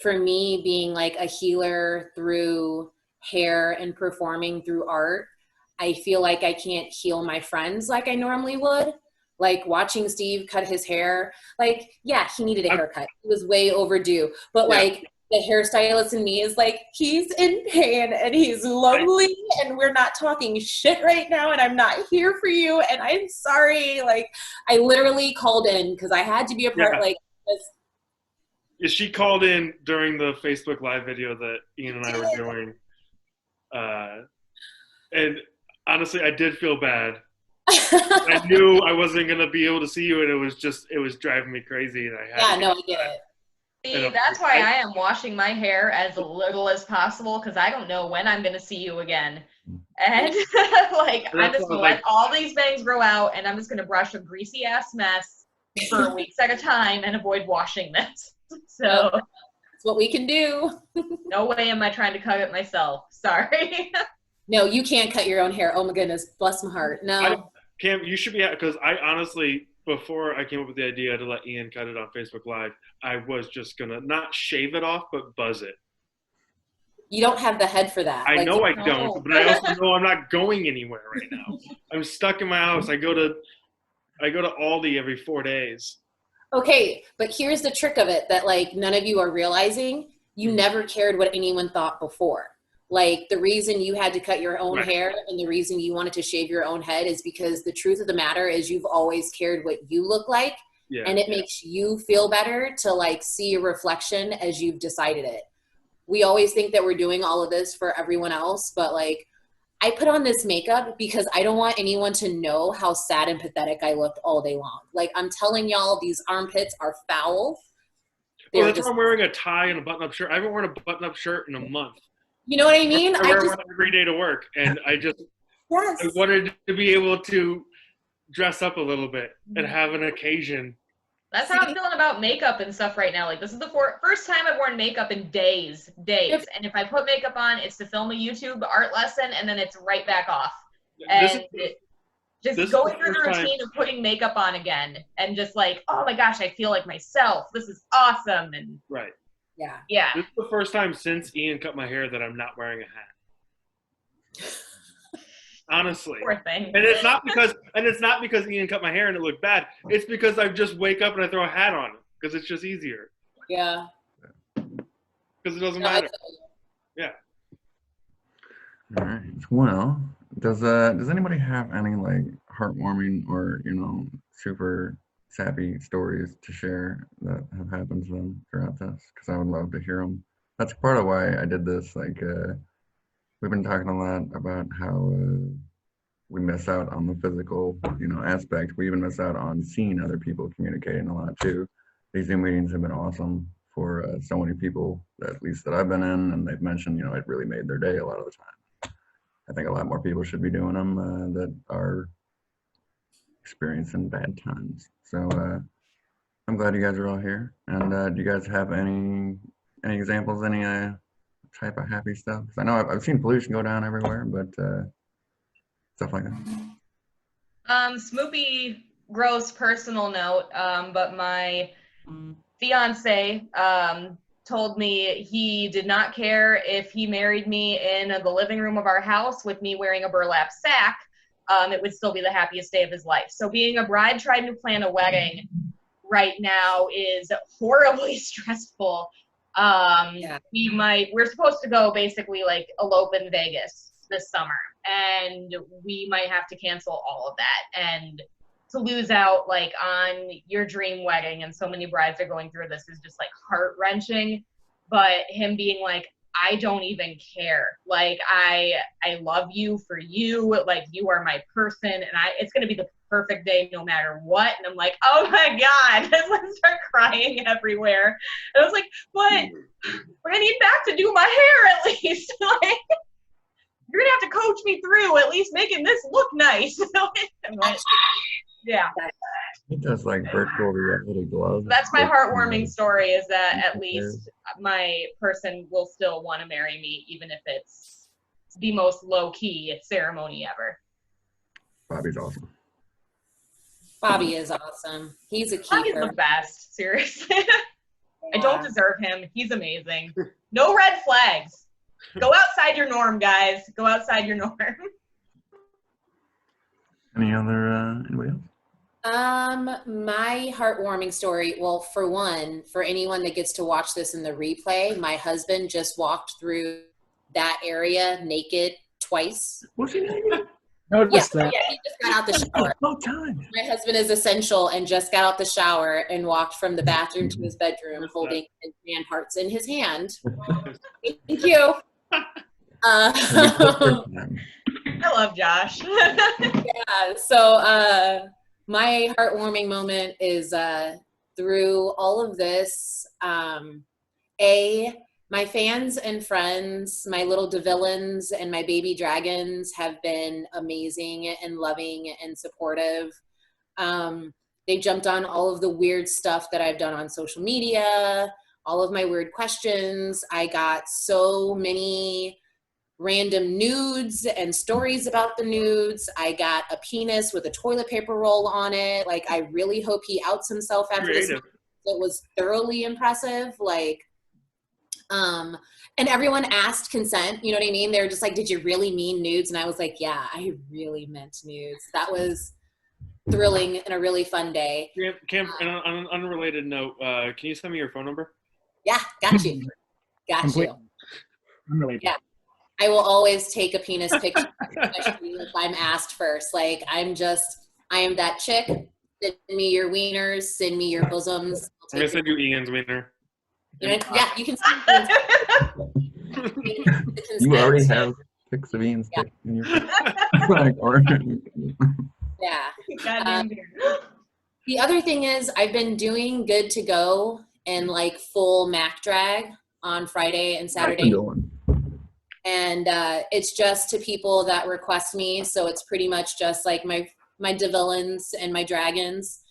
for me, being like a healer through hair and performing through art, I feel like I can't heal my friends like I normally would. Like watching Steve cut his hair, like, yeah, he needed a haircut. It was way overdue. But like the hairstylist in me is like, he's in pain and he's lonely and we're not talking shit right now and I'm not here for you and I'm sorry. Like I literally called in because I had to be a part like this. Yeah, she called in during the Facebook Live video that Ian and I were doing. And honestly, I did feel bad. I knew I wasn't going to be able to see you, and it was driving me crazy. And I had I get it. See, that's why I am washing my hair as little as possible, because I don't know when I'm going to see you again. And like, I'm just going to let all these bangs grow out, and I'm just going to brush a greasy ass mess for weeks at a time and avoid washing this. So that's what we can do. No way am I trying to cut it myself. Sorry. No, you can't cut your own hair. Oh my goodness, bless my heart. No. Cam, you should be, because I honestly, before I came up with the idea to let Ian cut it on Facebook Live, I was just going to not shave it off, but buzz it. You don't have the head for that. I know I don't, but I also know I'm not going anywhere right now. I'm stuck in my house. I go to Aldi every 4 days. Okay, but here's the trick of it that like none of you are realizing. You never cared what anyone thought before. Like the reason you had to cut your own hair and the reason you wanted to shave your own head is because the truth of the matter is you've always cared what you look like. Yeah, and it makes you feel better to like see a reflection as you've decided it. We always think that we're doing all of this for everyone else, but like I put on this makeup because I don't want anyone to know how sad and pathetic I looked all day long. Like, I'm telling y'all, these armpits are foul. Well, that's why I'm wearing a tie and a button-up shirt. I haven't worn a button-up shirt in a month. You know what I mean? I wear one every day to work, and I wanted to be able to dress up a little bit and have an occasion. That's how I'm feeling about makeup and stuff right now. Like, this is the first time I've worn makeup in days. And if I put makeup on, it's to film a YouTube art lesson, and then it's right back off. And just going through the routine of putting makeup on again, and just like, oh my gosh, I feel like myself. This is awesome. And right. Yeah. This is the first time since Ian cut my hair that I'm not wearing a hat. Honestly. Poor thing. And it's not because Ian cut my hair and it looked bad. It's because I just wake up and I throw a hat on because it's just easier. Yeah. Because it doesn't matter. Yeah. All right. Well, does anybody have any like heartwarming or super sappy stories to share that have happened to them throughout this? Because I would love to hear them. That's part of why I did this. Like, we've been talking a lot about how we miss out on the physical, aspect. We even miss out on seeing other people communicating a lot too. These Zoom meetings have been awesome for so many people, at least that I've been in, and they've mentioned, it really made their day a lot of the time. I think a lot more people should be doing them that are experiencing bad times. So I'm glad you guys are all here. And do you guys have any examples, any type of happy stuff? 'Cause I know I've seen pollution go down everywhere, but stuff like that. Smoopy, gross personal note, but my fiance told me he did not care if he married me in the living room of our house with me wearing a burlap sack. It would still be the happiest day of his life. So being a bride trying to plan a wedding right now is horribly stressful. We're supposed to go basically like elope in Vegas this summer, and we might have to cancel all of that. And to lose out like on your dream wedding, and so many brides are going through this, is just like heart-wrenching. But him being like, I don't even care. Like, I love you for you. Like, you are my person, and it's gonna be the perfect day no matter what. And I'm like, oh my God, I start crying everywhere. And I was like, but I need back to do my hair at least. Like, you're gonna have to coach me through at least making this look nice. Like, yeah. It does like virtual reality gloves. That's my heartwarming story, is that at least my person will still want to marry me, even if it's the most low-key ceremony ever. Bobby's awesome. Bobby is awesome. He's a keeper. Bobby's the best, seriously. I don't deserve him. He's amazing. No red flags. Go outside your norm, guys. Go outside your norm. Anybody else? My heartwarming story, well, for one, for anyone that gets to watch this in the replay, my husband just walked through that area naked twice. Was he naked? Noticed that. Yeah, he just got out the shower. Oh, time. My husband is essential and just got out the shower and walked from the bathroom to his bedroom holding his man parts in his hand. Thank you. I love Josh. Yeah, so my heartwarming moment is through all of this, my fans and friends, my little DeVillains and my baby dragons have been amazing and loving and supportive. They jumped on all of the weird stuff that I've done on social media, all of my weird questions. I got so many random nudes and stories about the nudes. I got a penis with a toilet paper roll on it. Like, I really hope he outs himself after this. It was thoroughly impressive. Like, and everyone asked consent, you know what I mean? They were just like, did you really mean nudes? And I was like, yeah, I really meant nudes. That was thrilling and a really fun day. Cam, on an unrelated note, can you send me your phone number? Yeah, got you. Got you. Unrelated. Yeah. I will always take a penis picture, especially if I'm asked first. Like, I am that chick. Send me your wieners, send me your bosoms. I'm going to send you Ian's wiener. Yeah, you can send me. You already have sticks of beans Yeah. stick in your like, or Yeah. Goddamn dear. The other thing is I've been doing good to go and like full Mac drag on Friday and Saturday. going. And it's just to people that request me. So it's pretty much just like my Devillins and my dragons.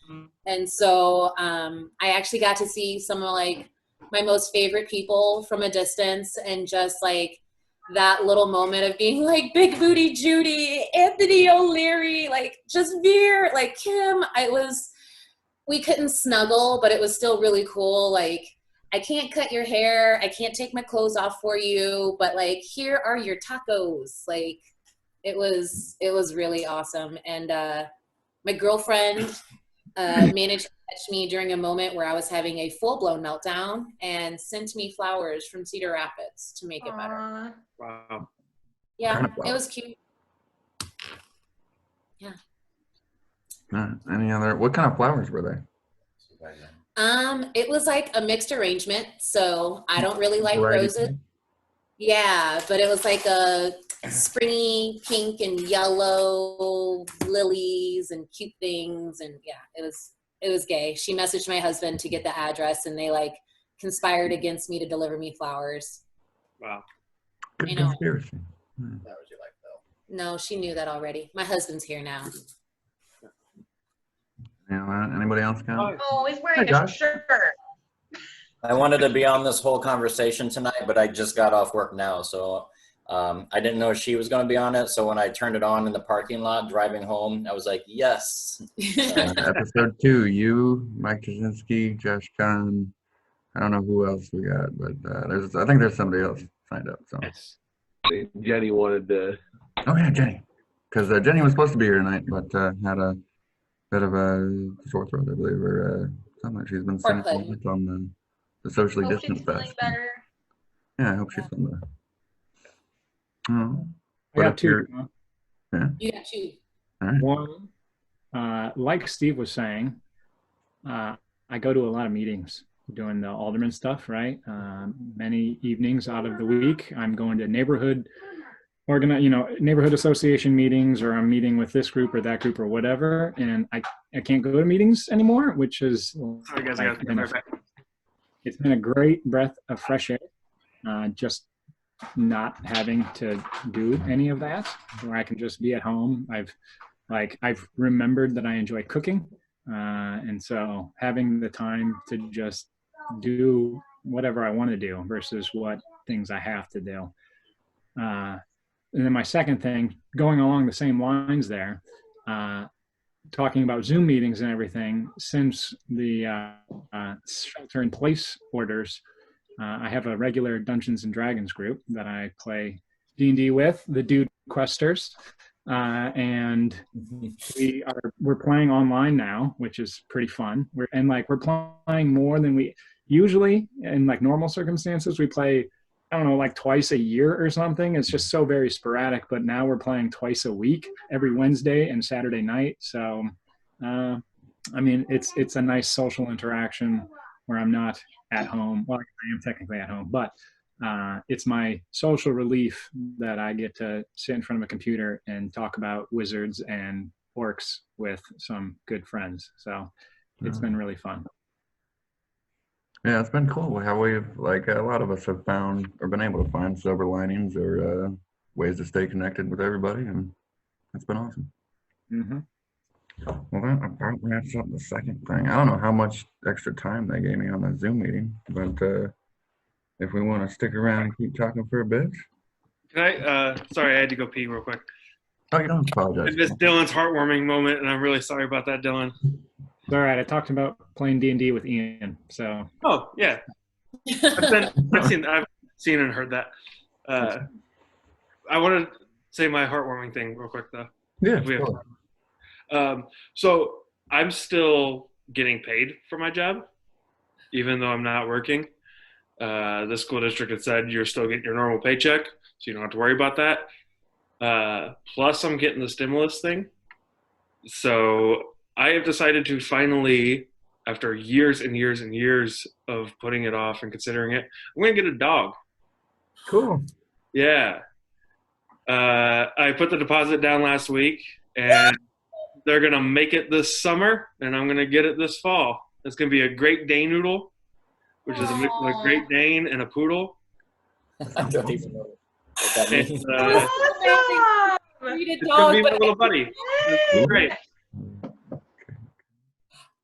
And so I actually got to see some of like my most favorite people from a distance, and just like that little moment of being like Big Booty Judy, Anthony O'Leary, like just Veer, like Kim. We couldn't snuggle, but it was still really cool. Like, I can't cut your hair, I can't take my clothes off for you, but like, here are your tacos. Like, it was really awesome. And my girlfriend managed to catch me during a moment where I was having a full-blown meltdown and sent me flowers from Cedar Rapids to make it better. Aw. Wow. Yeah, Kind of it flowers. was cute. Any other? What kind of flowers were they? It was like a mixed arrangement, so I don't really like Variety roses. pack? Yeah, but it was like a springy pink and yellow lilies and cute things, and yeah, it was gay. She messaged my husband to get the address, and they like conspired against me to deliver me flowers. Wow. Good I know. conspiracy. That was you like though. No, she knew that already. My husband's here now. Anybody else got? Oh, he's Hey, wearing a Josh. shirt. I wanted to be on this whole conversation tonight, but I just got off work now, so I didn't know she was going to be on it. So when I turned it on in the parking lot driving home, I was like, yes. Episode 2, you, Mike Jasinski, Josh Kahn. I don't know who else we got, but I think there's somebody else signed up. So. Yes. Jenny wanted to. Oh yeah, Jenny, because Jenny was supposed to be here tonight, but had a bit of a sore throat, I believe, or something. She's been Poor sending Clay. on the socially Hope she's distant feeling fest. better. Yeah, I hope she's feeling better. Oh, I got two. You got two. All right. One, like Steve was saying, I go to a lot of meetings doing the alderman stuff, right? Many evenings out of the week, I'm going to neighborhood association meetings, or I'm meeting with this group or that group or whatever, and I can't go to meetings anymore, which is Sorry, guys. I like, got to be right back. it's been a great breath of fresh air, just not having to do any of that, where I can just be at home. I've remembered that I enjoy cooking, and so having the time to just do whatever I want to do versus what things I have to do. And then my second thing, going along the same lines there, talking about Zoom meetings and everything, since the shelter-in-place orders, I have a regular Dungeons and Dragons group that I play D&D with, the Dude Questers, and we're playing online now, which is pretty fun. We're playing more than we usually in like normal circumstances. We play, I don't know, like twice a year or something. It's just so very sporadic, but now we're playing twice a week, every Wednesday and Saturday night. So, I mean, it's a nice social interaction where I'm not at home. Well, I am technically at home, but it's my social relief that I get to sit in front of a computer and talk about wizards and orcs with some good friends. So it's been really fun. Yeah, it's been cool how we've, like, a lot of us have found or been able to find silver linings or ways to stay connected with everybody, and it's been awesome. Mm-hmm. Well, that about wraps up the second thing. I don't know how much extra time they gave me on the Zoom meeting, but if we want to stick around and keep talking for a bit. Can I? Sorry, I had to go pee real quick. Oh, you don't apologize. I missed Dylan's heartwarming moment, and I'm really sorry about that, Dylan. It's all right. I talked about playing D&D with Ian, so. Oh yeah, I've seen and heard that. I want to say my heartwarming thing real quick though. Yeah, We have sure. So I'm still getting paid for my job, even though I'm not working. The school district had said you're still getting your normal paycheck, so you don't have to worry about that. Plus, I'm getting the stimulus thing. So I have decided to finally, after years and years and years of putting it off and considering it, I'm going to get a dog. Cool. Yeah. I put the deposit down last week, and they're gonna make it this summer, and I'm gonna get it this fall. It's gonna be a Great Dane noodle, which is a mix of a Great Dane and a poodle. I don't even know what that And, means. Breed a it's gonna dog, be my but little buddy. It's great.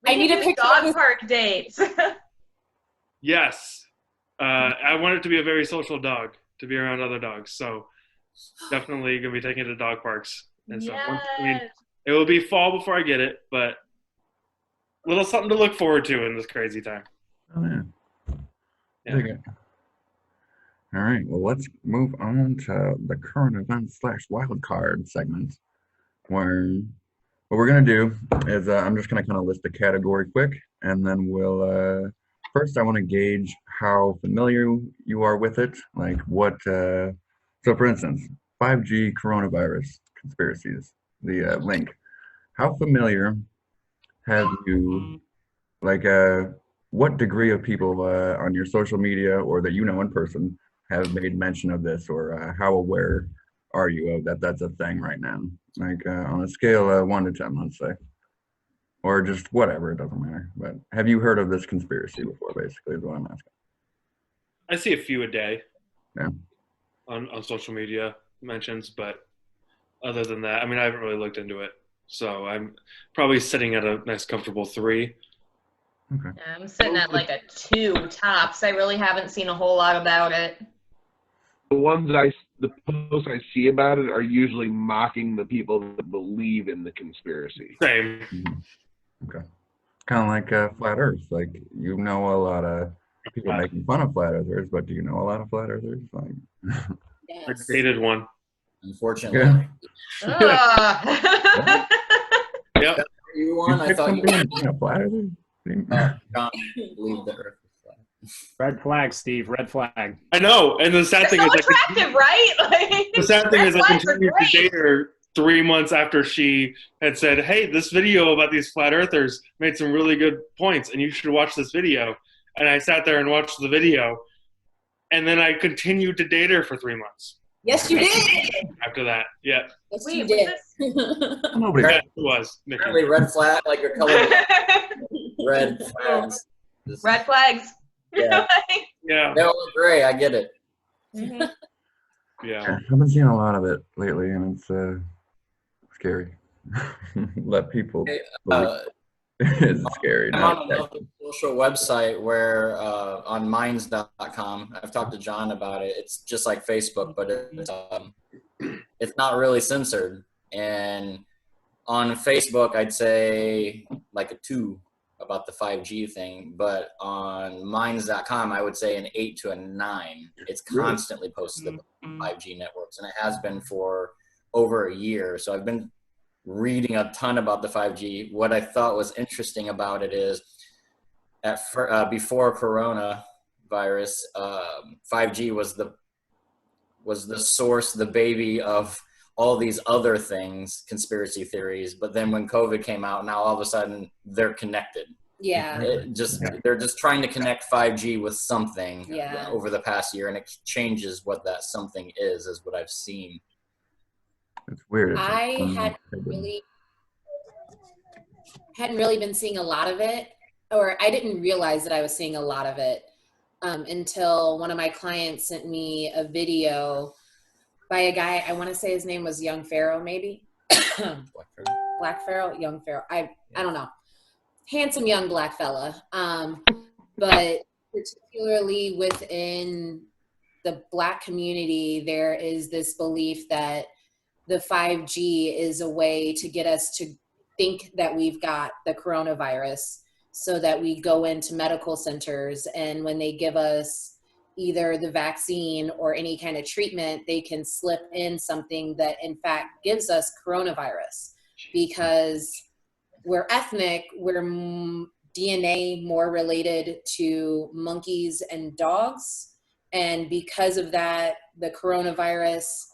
I need a picture of dog this. park dates. Yes, I want it to be a very social dog, to be around other dogs. So definitely gonna be taking it to dog parks and stuff. I mean, Yes. it will be fall before I get it, but a little something to look forward to in this crazy time. Oh, yeah. Yeah. Dig it. All right, well, let's move on to the current events / wild card segment, where what we're going to do is I'm just going to kind of list the category quick, and then we'll first I want to gauge how familiar you are with it, like what, so for instance, 5G coronavirus conspiracies, the link. How familiar have you, like, what degree of people on your social media or that you know in person have made mention of this, or how aware are you of that that's a thing right now? Like on a scale of 1 to 10, let's say, or just whatever, it doesn't matter. But have you heard of this conspiracy before? Basically, is what I'm asking. I see a few a day. Yeah. On social media mentions, but other than that, I mean, I haven't really looked into it. So I'm probably sitting at a nice comfortable 3. Okay. I'm sitting at like a 2 tops. I really haven't seen a whole lot about it. The posts I see about it are usually mocking the people that believe in the conspiracy. Same. Okay. Kind of like flat Earth. Like, you know a lot of people making fun of flat earthers, but do you know a lot of flat earthers? Like, I Yes. dated one. Unfortunately. yeah. Ugh. Yep. You won? You I picked thought you somebody and being a flat earther? John believed the earth was flat. Red flag, Steve. Red flag. I know. And the sad It's thing so is, attractive, right? Like, the sad thing is, I flags are continued to great. date her 3 months after she had said, "Hey, this video about these flat earthers made some really good points, and you should watch this video." And I sat there and watched the video, and then I continued to date her for 3 months Yes, you did. after that. Yeah, Yes, Wait, you was did. Nobody. yeah, it was. Nikki. Apparently, red flag, like your color, red flags. Red flags. Yeah. Yeah, They all look gray. I get it. Mhm. yeah. I've been seeing a lot of it lately, and it's scary. Let people Hey, believe it's scary. I'm not on another social website where on minds.com. I've talked to John about it. It's just like Facebook, but it's not really censored. And on Facebook, I'd say like a 2 about the 5G thing, but on minds.com, I would say an 8 to a 9. It's constantly posted about 5G networks, and it has been for over a year. So I've been reading a ton about the 5G. What I thought was interesting about it is before coronavirus, 5G was the source, the baby of all these other things, conspiracy theories. But then when COVID came out, now all of a sudden they're connected. Yeah. They're just trying to connect 5G with something Yeah. over the past year, and it changes what that something is what I've seen. It's weird. It's I like, hadn't really been seeing a lot of it, or I didn't realize that I was seeing a lot of it until one of my clients sent me a video by a guy. I want to say his name was Young Pharaoh, maybe. Black Pharaoh, Young Pharaoh. I don't know. Handsome young black fella. But particularly within the Black community, there is this belief that the 5G is a way to get us to think that we've got the coronavirus, so that we go into medical centers, and when they give us either the vaccine or any kind of treatment, they can slip in something that in fact gives us coronavirus. Because we're ethnic, we're DNA more related to monkeys and dogs. And because of that, the coronavirus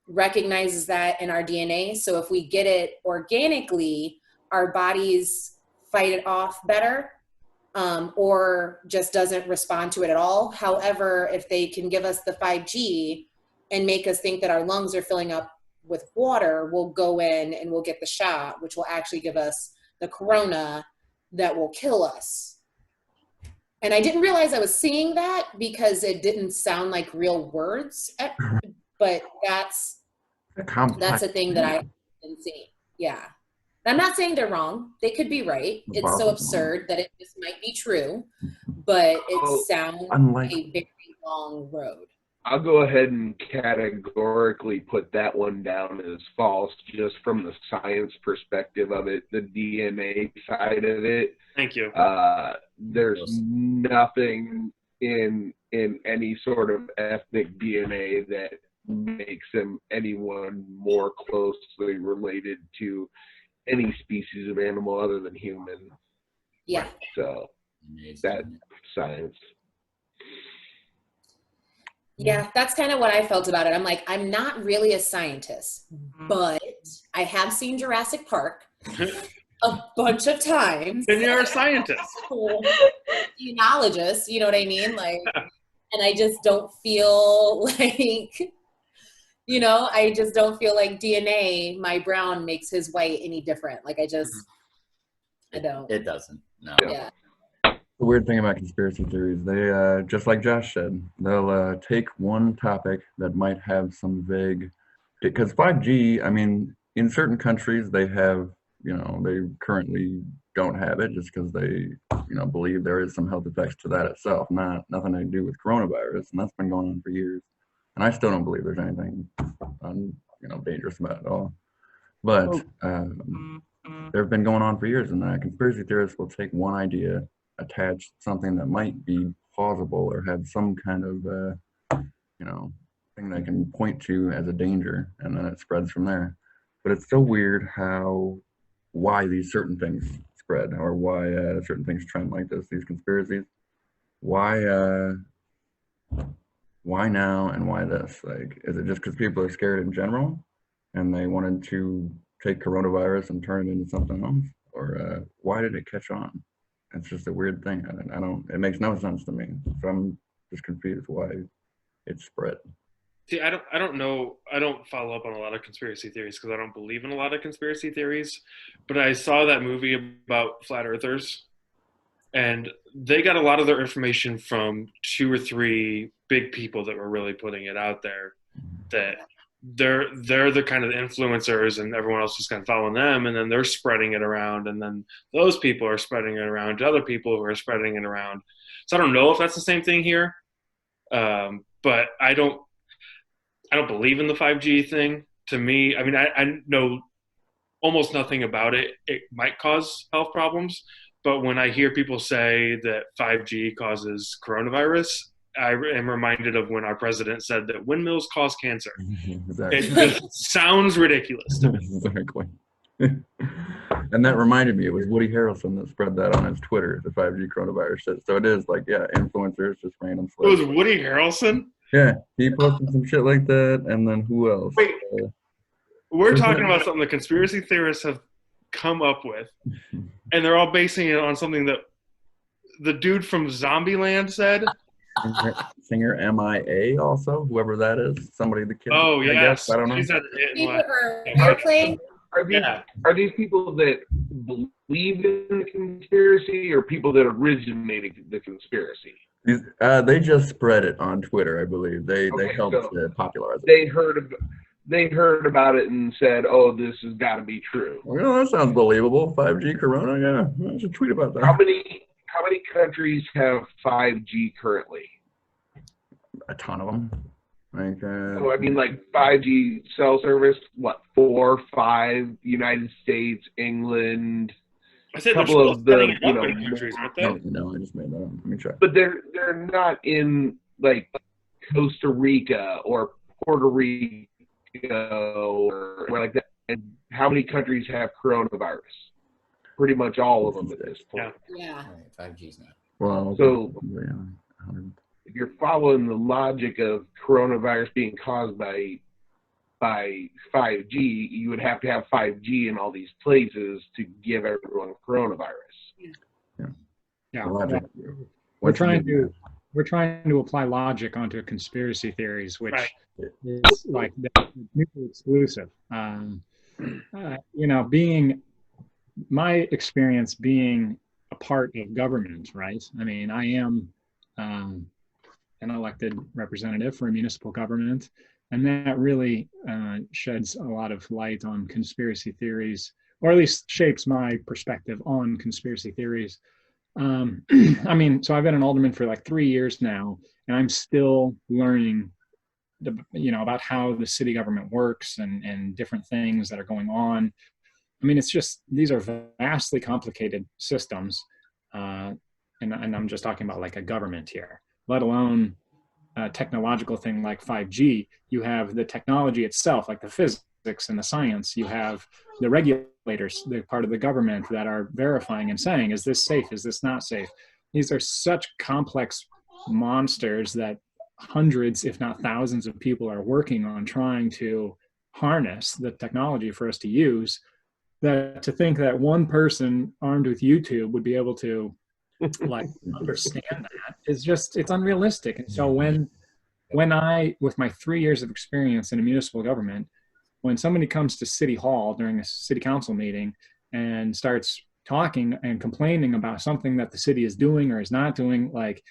recognizes that in our DNA. So if we get it organically, our bodies fight it off better, or just doesn't respond to it at all. However, if they can give us the 5G, and make us think that our lungs are filling up with water, we'll go in and we'll get the shot, which will actually give us the corona that will kill us. And I didn't realize I was seeing that because it didn't sound like real words, but that's a thing that I didn't see. Yeah. I'm not saying they're wrong. They could be right. It's so absurd that it just might be true, but it sounds like a very long road. I'll go ahead and categorically put that one down as false, just from the science perspective of it, the DNA side of it. Thank you. There's nothing in any sort of ethnic DNA that makes anyone more closely related to any species of animal other than human. Yeah. So that's science. Yeah, that's kind of what I felt about it. I'm like, I'm not really a scientist, but I have seen Jurassic Park a bunch of times. And you're a scientist. Enologist, you know what I mean? Like, and I just don't feel like, you know, I just don't feel like DNA, my brown makes his white any different. Like, I don't. It doesn't. No. Yeah. The weird thing about conspiracy theories, they just like Josh said, they'll take one topic that might have some vague, because 5G, I mean, in certain countries they have, you know, they currently don't have it just because they, you know, believe there is some health effects to that itself, nothing to do with coronavirus, and that's been going on for years. And I still don't believe there's anything, you know, dangerous about it at all. But they've been going on for years, and conspiracy theorists will take one idea, attach something that might be plausible or have some kind of, you know, thing they can point to as a danger, and then it spreads from there. But it's so weird why these certain things spread, or why certain things trend like this, these conspiracies. Why now and why this? Like, is it just because people are scared in general and they wanted to take coronavirus and turn it into something else? Or why did it catch on? It's just a weird thing. It makes no sense to me. So I'm just confused why it spread. See, I don't know. I don't follow up on a lot of conspiracy theories because I don't believe in a lot of conspiracy theories. But I saw that movie about flat earthers, and they got a lot of their information from 2 or 3 big people that were really putting it out there. That they're the kind of influencers, and everyone else is kind of following them, and then they're spreading it around, and then those people are spreading it around to other people who are spreading it around. So I don't know if that's the same thing here, but I don't believe in the 5G thing. To me, I mean, I know almost nothing about it. It might cause health problems, but when I hear people say that 5G causes coronavirus, I am reminded of when our president said that windmills cause cancer. Exactly. It just sounds ridiculous. Exactly. And that reminded me, it was Woody Harrelson that spread that on his Twitter, the 5G coronavirus shit. So it is like, yeah, influencers, just random It was celebrities. Woody Harrelson? Yeah, he posted some shit like that, and then who else? Wait, we're talking about something the conspiracy theorists have come up with, and they're all basing it on something that the dude from Zombieland said. Singer MIA also, whoever that is, somebody the kid. Oh, I yes. guess, I don't know. She's had it in Airplane. Are these people that believe in the conspiracy, or people that originated the conspiracy? They just spread it on Twitter, I believe. They helped popularize it. They heard about it and said, "Oh, this has got to be true." Well, that sounds believable. 5G Corona, yeah. I should tweet about that. How many countries have 5G currently? A ton of them. Like, So I mean, like 5G cell service. What, 4, 5? United States, England. I said couple they're of the, setting it you up know, in countries, aren't they? No, I just made that up. Let me check. But they're not in like Costa Rica or Puerto Rico or like that. And how many countries have coronavirus? Pretty much all of them at this point. Yeah. 5G's not. Well, So yeah, if you're following the logic of coronavirus being caused by 5G, you would have to have 5G in all these places to give everyone coronavirus. Yeah. logic. We're trying to apply logic onto conspiracy theories, which Right. It's like mutually exclusive. You know, being my experience being a part of government, right? I mean, I am an elected representative for a municipal government, and that really sheds a lot of light on conspiracy theories, or at least shapes my perspective on conspiracy theories. I mean, so I've been an alderman for like 3 years now, and I'm still learning you know, about how the city government works and different things that are going on. I mean, it's just, these are vastly complicated systems. And I'm just talking about like a government here, let alone a technological thing like 5G. You have the technology itself, like the physics and the science. You have the regulators, the part of the government that are verifying and saying, is this safe? Is this not safe? These are such complex monsters that hundreds, if not thousands of people are working on trying to harness the technology for us to use, that to think that one person armed with YouTube would be able to like understand that is just, it's unrealistic. And so when I, with my 3 years of experience in a municipal government, when somebody comes to City Hall during a city council meeting and starts talking and complaining about something that the city is doing or is not doing, like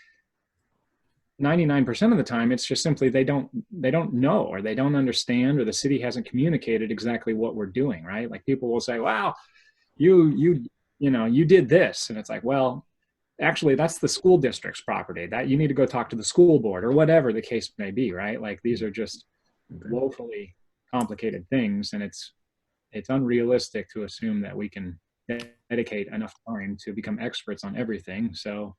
99% of the time, it's just simply they don't know, or they don't understand, or the city hasn't communicated exactly what we're doing, right? Like people will say, wow, you know, you did this. And it's like, well, actually that's the school district's property, that you need to go talk to the school board, or whatever the case may be, right? Like these are just woefully complicated things, and it's unrealistic to assume that we can dedicate enough time to become experts on everything. So,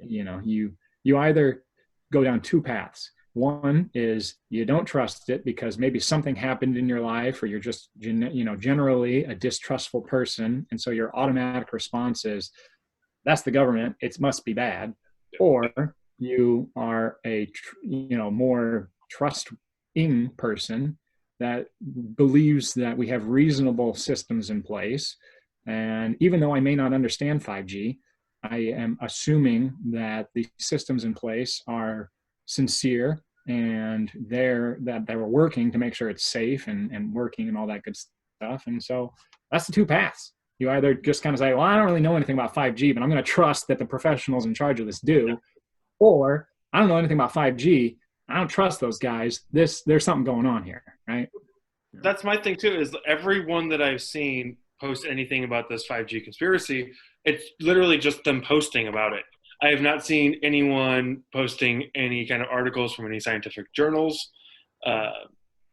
you know, you either go down two paths. One is you don't trust it because maybe something happened in your life, or you're just, you know, generally a distrustful person, and so your automatic response is, that's the government, it must be bad. Or you are a, you know, more trusting person that believes that we have reasonable systems in place. And even though I may not understand 5G, I am assuming that the systems in place are sincere, and that they were working to make sure it's safe and working and all that good stuff. And so that's the two paths. You either just kind of say, well, I don't really know anything about 5G, but I'm going to trust that the professionals in charge of this do. Or I don't know anything about 5G. I don't trust those guys. There's something going on here, right? That's my thing too, is everyone that I've seen post anything about this 5G conspiracy, it's literally just them posting about it. I have not seen anyone posting any kind of articles from any scientific journals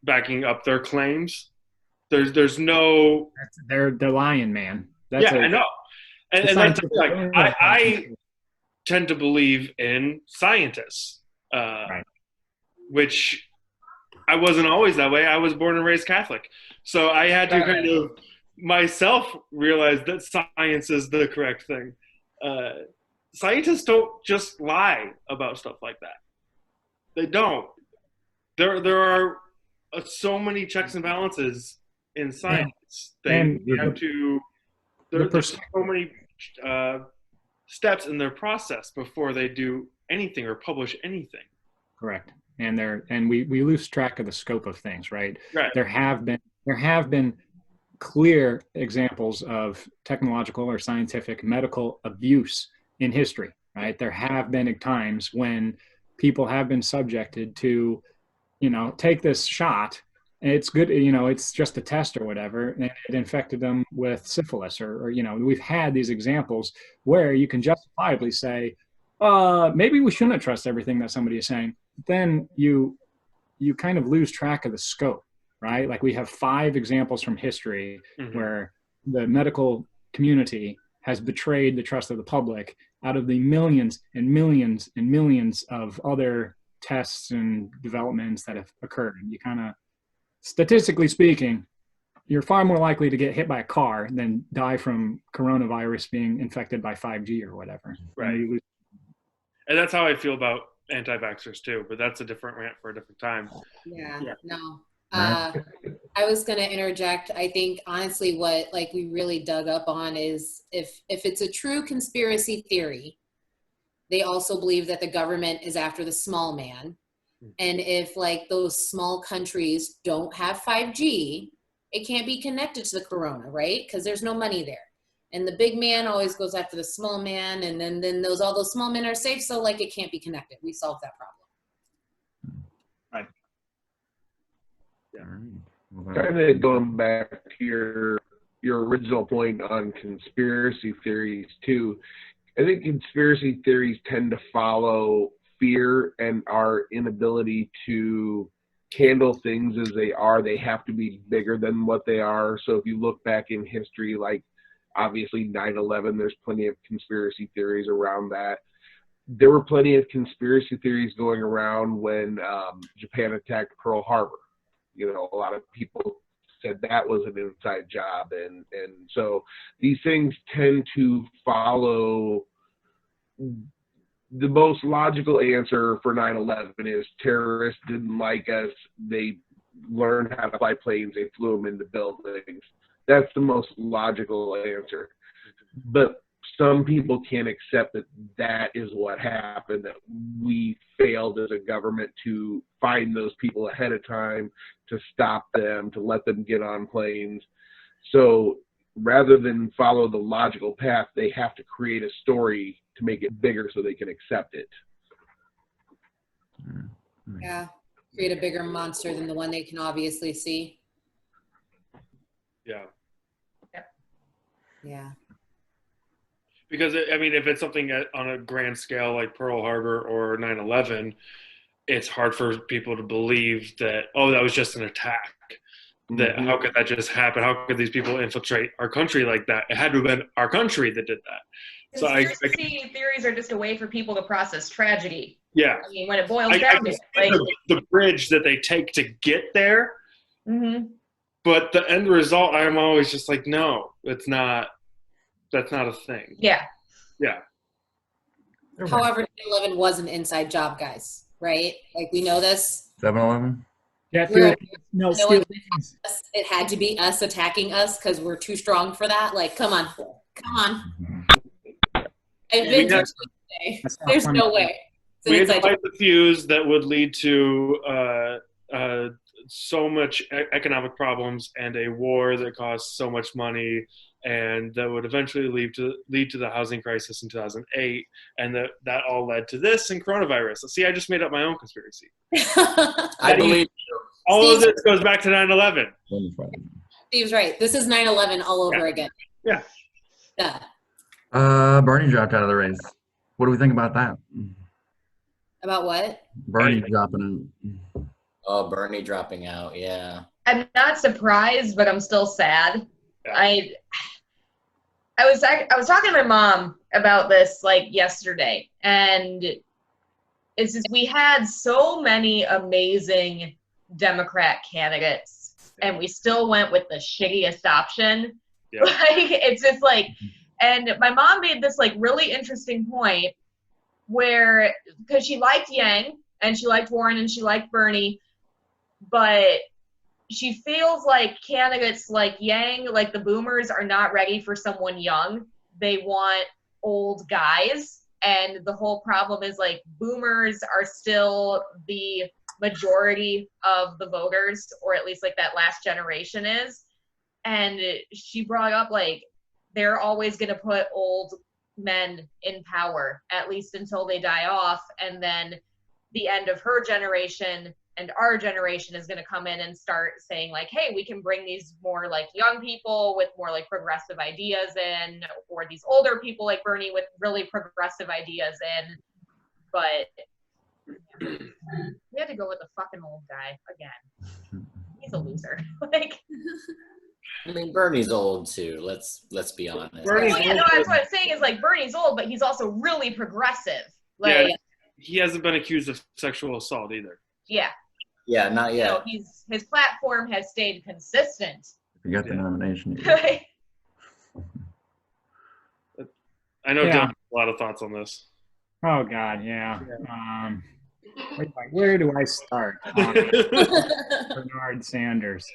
backing up their claims. There's no. They're lying, man. I know, and that's like I tend to believe in scientists, right. Which I wasn't always that way. I was born and raised Catholic, so I had to kind of myself realize that science is the correct thing. Scientists don't just lie about stuff like that. They don't. There are so many checks and balances in science. They have to. There's so many steps in their process before they do anything or publish anything. Correct. And we lose track of the scope of things, right? Right. There have been clear examples of technological or scientific medical abuse in history, right? There have been times when people have been subjected to, you know, take this shot, and it's good, you know, it's just a test or whatever, and it infected them with syphilis, or you know, we've had these examples where you can justifiably say, maybe we shouldn't trust everything that somebody is saying. Then you kind of lose track of the scope, right? Like we have 5 examples from history where the medical community has betrayed the trust of the public out of the millions and millions and millions of other tests and developments that have occurred. You kind of, statistically speaking, you're far more likely to get hit by a car than die from coronavirus being infected by 5G or whatever. Right. And that's how I feel about anti-vaxxers too, but that's a different rant for a different time. Yeah. No. I was going to interject. I think honestly what like we really dug up on is if it's a true conspiracy theory, they also believe that the government is after the small man. And if like those small countries don't have 5G, it can't be connected to the corona, right? Because there's no money there. And the big man always goes after the small man, and then all those small men are safe, so like it can't be connected. We solved that problem. Right. All right. Well, Kind of going back to your original point on conspiracy theories too. I think conspiracy theories tend to follow fear and our inability to handle things as they are. They have to be bigger than what they are. So if you look back in history, like obviously 9/11, there's plenty of conspiracy theories around that. There were plenty of conspiracy theories going around when Japan attacked Pearl Harbor. You know, a lot of people said that was an inside job. And so these things tend to follow. The most logical answer for 9/11 is terrorists didn't like us. They learned how to fly planes. They flew them into buildings. That's the most logical answer. But some people can't accept that that is what happened, that we failed as a government to find those people ahead of time, to stop them, to let them get on planes. So rather than follow the logical path, they have to create a story to make it bigger so they can accept it. Yeah, create a bigger monster than the one they can obviously see. Yeah. Yeah. Because, I mean, if it's something on a grand scale like Pearl Harbor or 9/11, it's hard for people to believe that, oh, that was just an attack. That how could that just happen? How could these people infiltrate our country like that? It had to have been our country that did that. So Conspiracy theories are just a way for people to process tragedy. Yeah. I mean, when it boils down to it, like the bridge that they take to get there. Mm-hmm. But the end result, I'm always just like, no, it's not. That's not a thing. Yeah. Yeah. However, 9/11 was an inside job, guys, right? Like we know this. 7-Eleven? Yeah, no, It had to be us attacking us because we're too strong for that. Like, come on. I've been through today. There's no way. We had to light the fuse that would lead to so much economic problems and a war that cost so much money, and that would eventually lead to the housing crisis in 2008, and that all led to this and coronavirus. See, I just made up my own conspiracy. I believe all of this goes back to 9/11. Steve's right. This is 9/11 all over again. Yeah. Yeah. Bernie dropped out of the race. What do we think about that? About what? Bernie dropping out. Oh, Bernie dropping out. Yeah. I'm not surprised, but I'm still sad. Yeah. I was talking to my mom about this like yesterday, and it's just we had so many amazing Democrat candidates, and we still went with the shittiest option. Yeah. Like it's just like, and my mom made this like really interesting point where because she liked Yang and she liked Warren and she liked Bernie, but she feels like candidates like Yang, like the boomers, are not ready for someone young. They want old guys. And the whole problem is like boomers are still the majority of the voters, or at least like that last generation is. And she brought up like they're always going to put old men in power, at least until they die off. And then the end of her generation and our generation is going to come in and start saying like, hey, we can bring these more like young people with more like progressive ideas in, or these older people like Bernie with really progressive ideas in. But we had to go with the fucking old guy again. He's a loser. Like, I mean, Bernie's old too. Let's be honest. Bernie's well, yeah, no, that's what I'm saying is like Bernie's old, but he's also really progressive. Like, yeah, he hasn't been accused of sexual assault either. yeah. Yeah, not yet. You know, his platform has stayed consistent. You got the nomination. I know Yeah. Doug has a lot of thoughts on this. Oh God, yeah. Where do I start? On Bernard Sanders.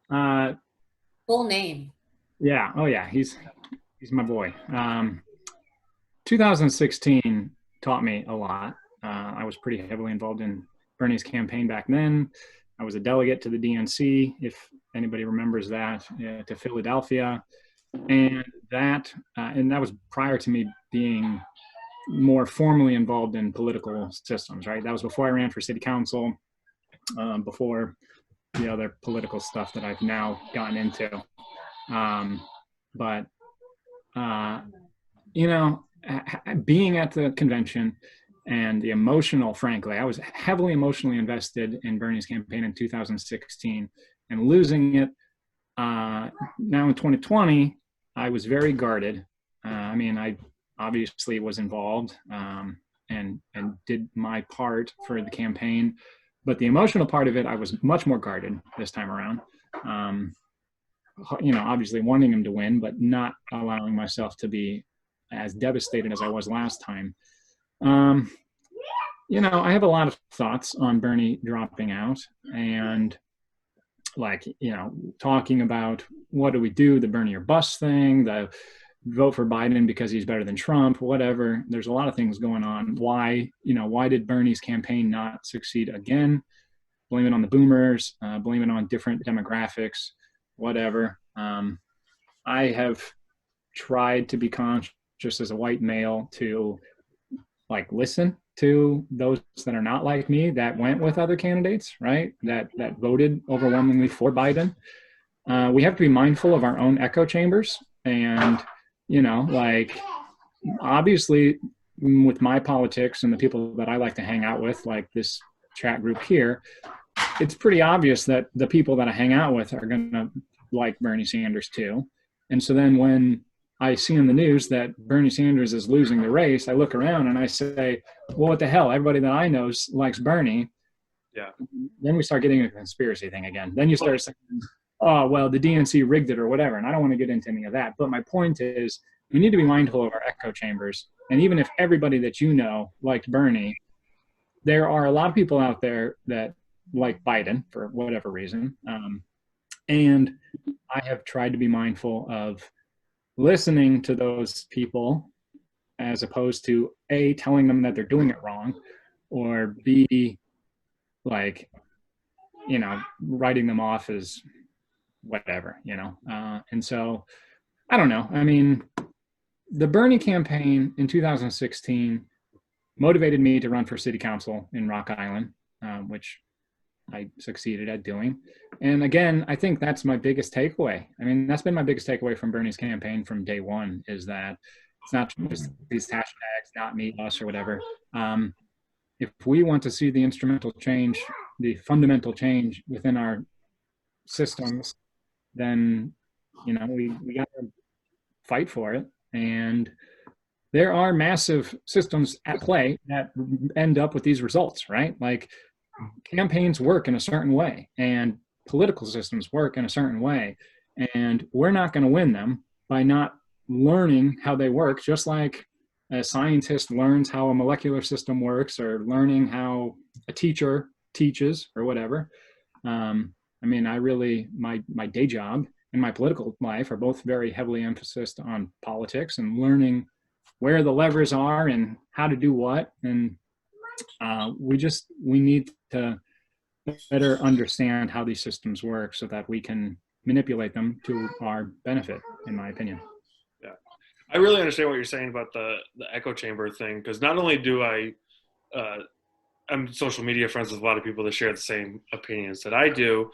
Full name. Yeah. Oh yeah. He's my boy. 2016 taught me a lot. I was pretty heavily involved in Bernie's campaign back then. I was a delegate to the DNC, if anybody remembers that, to Philadelphia. And that was prior to me being more formally involved in political systems, right? That was before I ran for city council, before the other political stuff that I've now gotten into. But you know, being at the convention and the emotional, frankly, I was heavily emotionally invested in Bernie's campaign in 2016, and losing it now in 2020, I was very guarded. I mean, I obviously was involved and did my part for the campaign, but the emotional part of it, I was much more guarded this time around. You know, obviously wanting him to win, but not allowing myself to be as devastated as I was last time. You know, I have a lot of thoughts on Bernie dropping out, and like, you know, talking about what do we do, the Bernie or bust thing, the vote for Biden because he's better than Trump, whatever. There's a lot of things going on. Why did Bernie's campaign not succeed again? Blame it on the boomers, blame it on different demographics, whatever. I have tried to be conscious as a white male to like listen to those that are not like me, that went with other candidates, right? That voted overwhelmingly for Biden. We have to be mindful of our own echo chambers. And, you know, like, obviously with my politics and the people that I like to hang out with, like this chat group here, it's pretty obvious that the people that I hang out with are going to like Bernie Sanders too. And so then when I see in the news that Bernie Sanders is losing the race, I look around and I say, well, what the hell? Everybody that I know likes Bernie. Yeah. Then we start getting a conspiracy thing again. Then you start saying, oh, well, the DNC rigged it or whatever. And I don't want to get into any of that. But my point is, we need to be mindful of our echo chambers. And even if everybody that you know liked Bernie, there are a lot of people out there that like Biden for whatever reason. And I have tried to be mindful of listening to those people as opposed to A, telling them that they're doing it wrong, or B, like, you know, writing them off as whatever, you know. And so, I don't know. I mean, the Bernie campaign in 2016 motivated me to run for city council in Rock Island, which I succeeded at doing. And again, I think that's my biggest takeaway. I mean, that's been my biggest takeaway from Bernie's campaign from day one, is that it's not just these hashtags, not me, us, or whatever. If we want to see the instrumental change, the fundamental change within our systems, then, you know, we got to fight for it. And there are massive systems at play that end up with these results, right? Like, campaigns work in a certain way and political systems work in a certain way. And we're not going to win them by not learning how they work, just like a scientist learns how a molecular system works, or learning how a teacher teaches, or whatever. I mean, my day job and my political life are both very heavily emphasized on politics and learning where the levers are and how to do what. And we need to better understand how these systems work so that we can manipulate them to our benefit, in my opinion. Yeah, I really understand what you're saying about the echo chamber thing, because not only do I'm social media friends with a lot of people that share the same opinions that I do,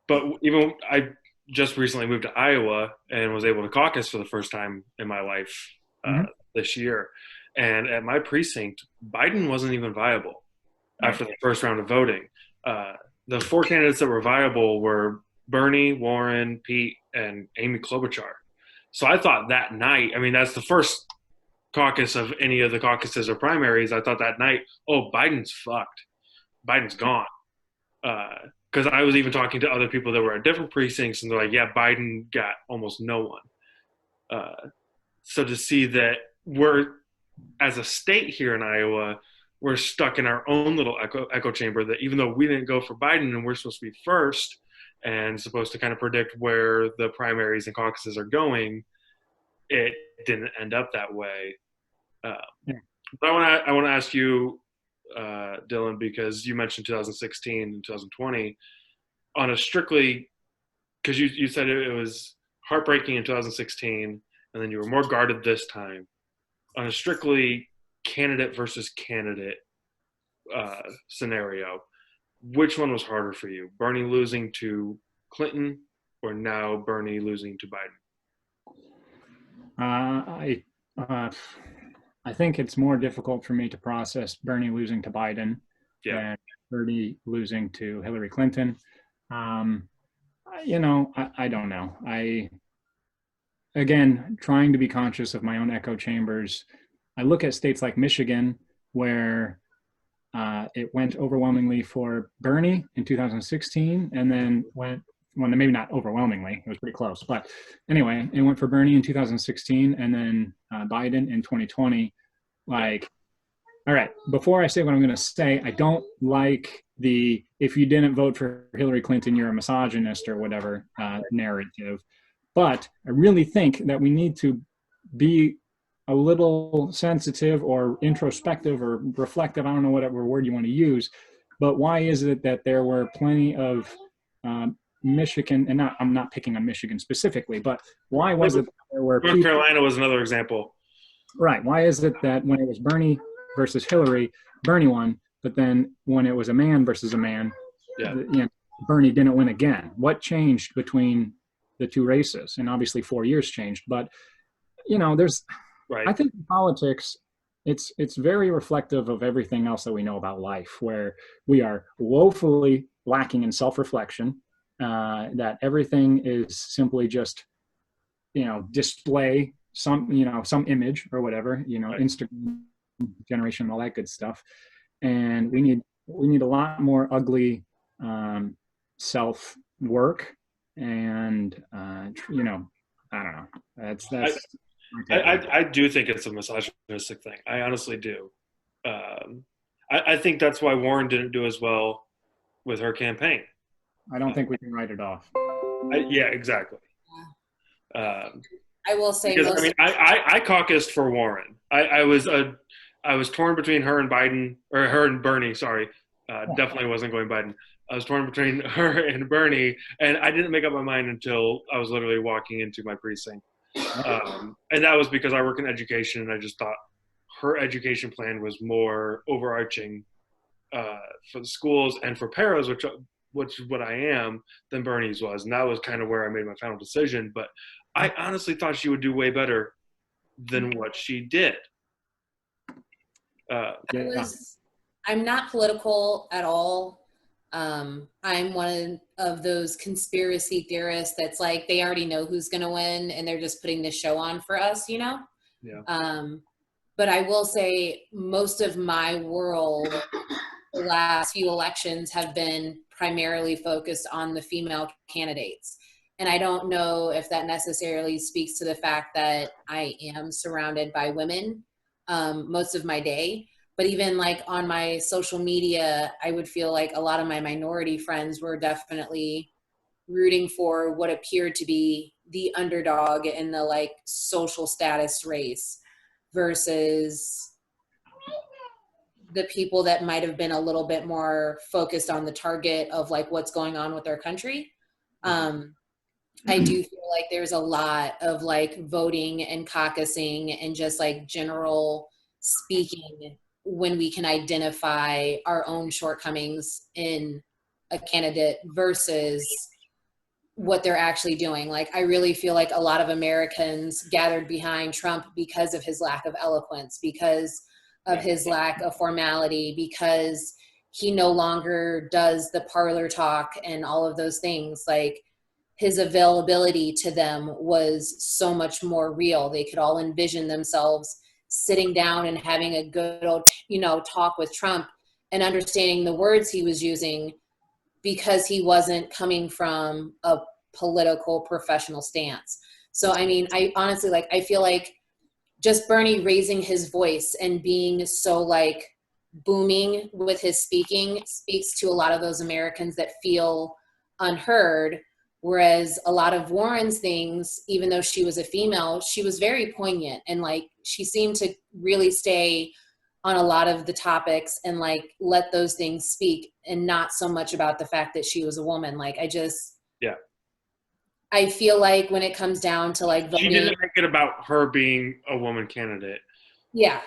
but even I just recently moved to Iowa and was able to caucus for the first time in my life this year. And at my precinct, Biden wasn't even viable after the first round of voting. The four candidates that were viable were Bernie, Warren, Pete, and Amy Klobuchar. So I thought that night, I mean, that's the first caucus of any of the caucuses or primaries. I thought that night, oh, Biden's fucked. Biden's gone. Because I was even talking to other people that were at different precincts, and they're like, yeah, Biden got almost no one. So to see that we're, as a state here in Iowa, we're stuck in our own little echo chamber, that even though we didn't go for Biden and we're supposed to be first and supposed to kind of predict where the primaries and caucuses are going, it didn't end up that way. But I want to ask you Dylan, because you mentioned 2016 and 2020 on a strictly, because you said it was heartbreaking in 2016, and then you were more guarded this time. On a strictly candidate versus candidate scenario, which one was harder for you? Bernie losing to Clinton, or now Bernie losing to Biden? I think it's more difficult for me to process Bernie losing to Biden than Bernie losing to Hillary Clinton. I don't know. Again, trying to be conscious of my own echo chambers. I look at states like Michigan, where it went overwhelmingly for Bernie in 2016, and then maybe not overwhelmingly, it was pretty close, but anyway, it went for Bernie in 2016, and then Biden in 2020. Like, all right, before I say what I'm going to say, I don't like the "if you didn't vote for Hillary Clinton, you're a misogynist" or whatever narrative. But I really think that we need to be a little sensitive or introspective or reflective. I don't know whatever word you want to use, but why is it that there were plenty of Michigan, and I'm not picking on Michigan specifically, but why was it that there were North Carolina was another example. Right. Why is it that when it was Bernie versus Hillary, Bernie won, but then when it was a man versus a man, Bernie didn't win again? What changed between the two races? And obviously 4 years changed, but there's, right. I think in politics, it's very reflective of everything else that we know about life, where we are woefully lacking in self-reflection, that everything is simply just, display some image or whatever, right. Instagram generation, all that good stuff. And we need a lot more ugly self work. And, I don't know. That's I do think it's a misogynistic thing. I honestly do. I think that's why Warren didn't do as well with her campaign. I don't think we can write it off. Yeah, exactly. I will say, because I caucused for Warren. I was torn between her and Biden, or her and Bernie. Sorry, definitely wasn't going Biden. I was torn between her and Bernie, and I didn't make up my mind until I was literally walking into my precinct. And that was because I work in education, and I just thought her education plan was more overarching for the schools and for paras, which is what I am, than Bernie's was. And that was kind of where I made my final decision. But I honestly thought she would do way better than what she did. I'm not political at all. I'm one of those conspiracy theorists that's like, they already know who's going to win and they're just putting this show on for us, Yeah. But I will say most of my world, the last few elections have been primarily focused on the female candidates. And I don't know if that necessarily speaks to the fact that I am surrounded by women most of my day. But even like on my social media, I would feel like a lot of my minority friends were definitely rooting for what appeared to be the underdog in the like social status race versus the people that might have been a little bit more focused on the target of like what's going on with their country. I do feel like there's a lot of like voting and caucusing and just like general speaking when we can identify our own shortcomings in a candidate versus what they're actually doing. Like, I really feel like a lot of Americans gathered behind Trump because of his lack of eloquence, because of his lack of formality, because he no longer does the parlor talk and all of those things. Like, his availability to them was so much more real. They could all envision themselves sitting down and having a good old, talk with Trump and understanding the words he was using because he wasn't coming from a political professional stance. So, I mean, I honestly, I feel like just Bernie raising his voice and being so like booming with his speaking speaks to a lot of those Americans that feel unheard. Whereas a lot of Warren's things, even though she was a female, she was very poignant and like she seemed to really stay on a lot of the topics and like let those things speak, and not so much about the fact that she was a woman. Like I feel like when it comes down to like voting, she didn't make it about her being a woman candidate. Yeah.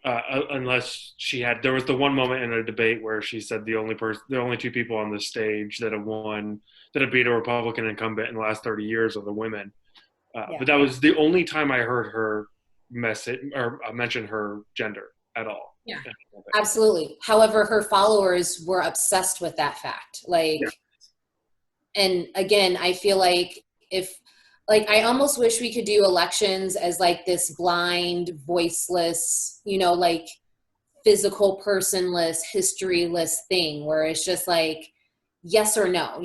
Unless there was the one moment in a debate where she said the only two people on the stage that have beat a Republican incumbent in the last 30 years are the women. But that was the only time I heard her mention her gender at all. Yeah, absolutely. However, her followers were obsessed with that fact. And again, I feel like I almost wish we could do elections as like this blind, voiceless, like physical, personless, historyless thing where it's just like yes or no.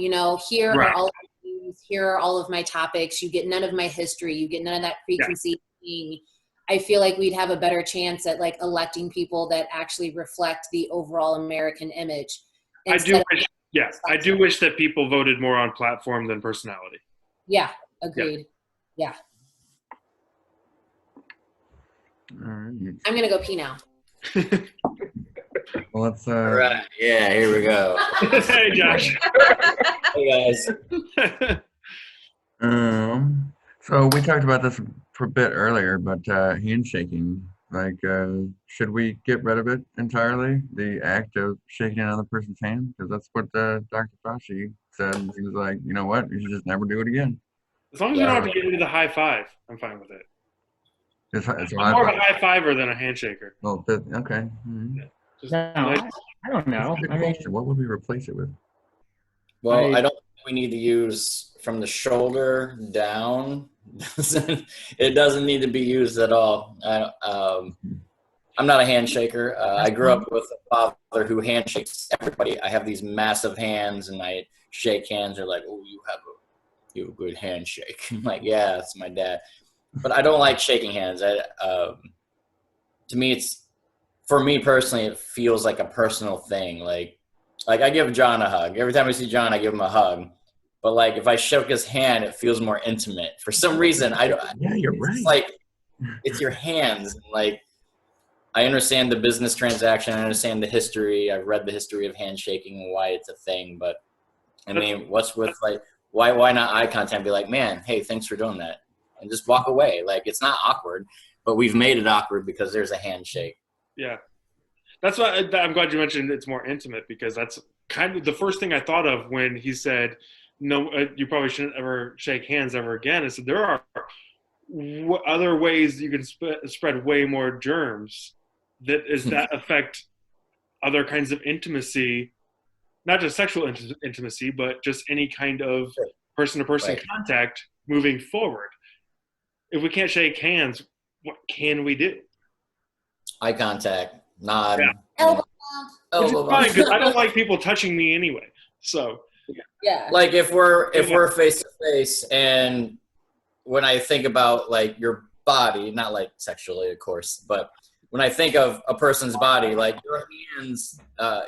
Here are all of my news, here are all of my topics. You get none of my history. You get none of that preconceived thing. I feel like we'd have a better chance at like electing people that actually reflect the overall American image. I do wish that people voted more on platform than personality. Yeah, agreed. Yeah. All right. I'm gonna go pee now. Well, let's. All right. Yeah, here we go. Hey, Josh. Hey, guys. So we talked about this for a bit earlier, but handshaking, should we get rid of it entirely? The act of shaking another person's hand? Because that's what Dr. Fauci said. He was like, you know what? You should just never do it again. As long as we don't have to get into the high five, I'm fine with it. I'm more of a high fiver than a handshaker. Well, okay. Mm-hmm. I don't know. What would we replace it with? Well, I don't think we need to use from the shoulder down. It doesn't need to be used at all. I'm not a handshaker. I grew up with a father who handshakes everybody. I have these massive hands, and I shake hands. They're like, "Oh, you have a good handshake." I'm like, "Yeah, that's my dad." But I don't like shaking hands. To me, for me personally, it feels like a personal thing. Like I give John a hug. Every time I see John, I give him a hug. But like if I shake his hand, it feels more intimate. For some reason, Yeah, you're right. It's like it's your hands. Like I understand the business transaction. I understand the history. I've read the history of handshaking and why it's a thing. But I mean, what's with like why not eye contact? And be like, man, hey, thanks for doing that, and just walk away. Like it's not awkward, but we've made it awkward because there's a handshake. Yeah, that's why I'm glad you mentioned it's more intimate, because that's kind of the first thing I thought of when he said, "No, you probably shouldn't ever shake hands ever again." And so there are other ways you can spread way more germs that affect other kinds of intimacy, not just sexual intimacy, but just any kind of person-to-person contact moving forward. If we can't shake hands, what can we do? Eye contact, nod. Elbow Which is fine, because I don't like people touching me anyway. So yeah. Like if we're face to face, and when I think about like your body, not like sexually, of course, but when I think of a person's body, like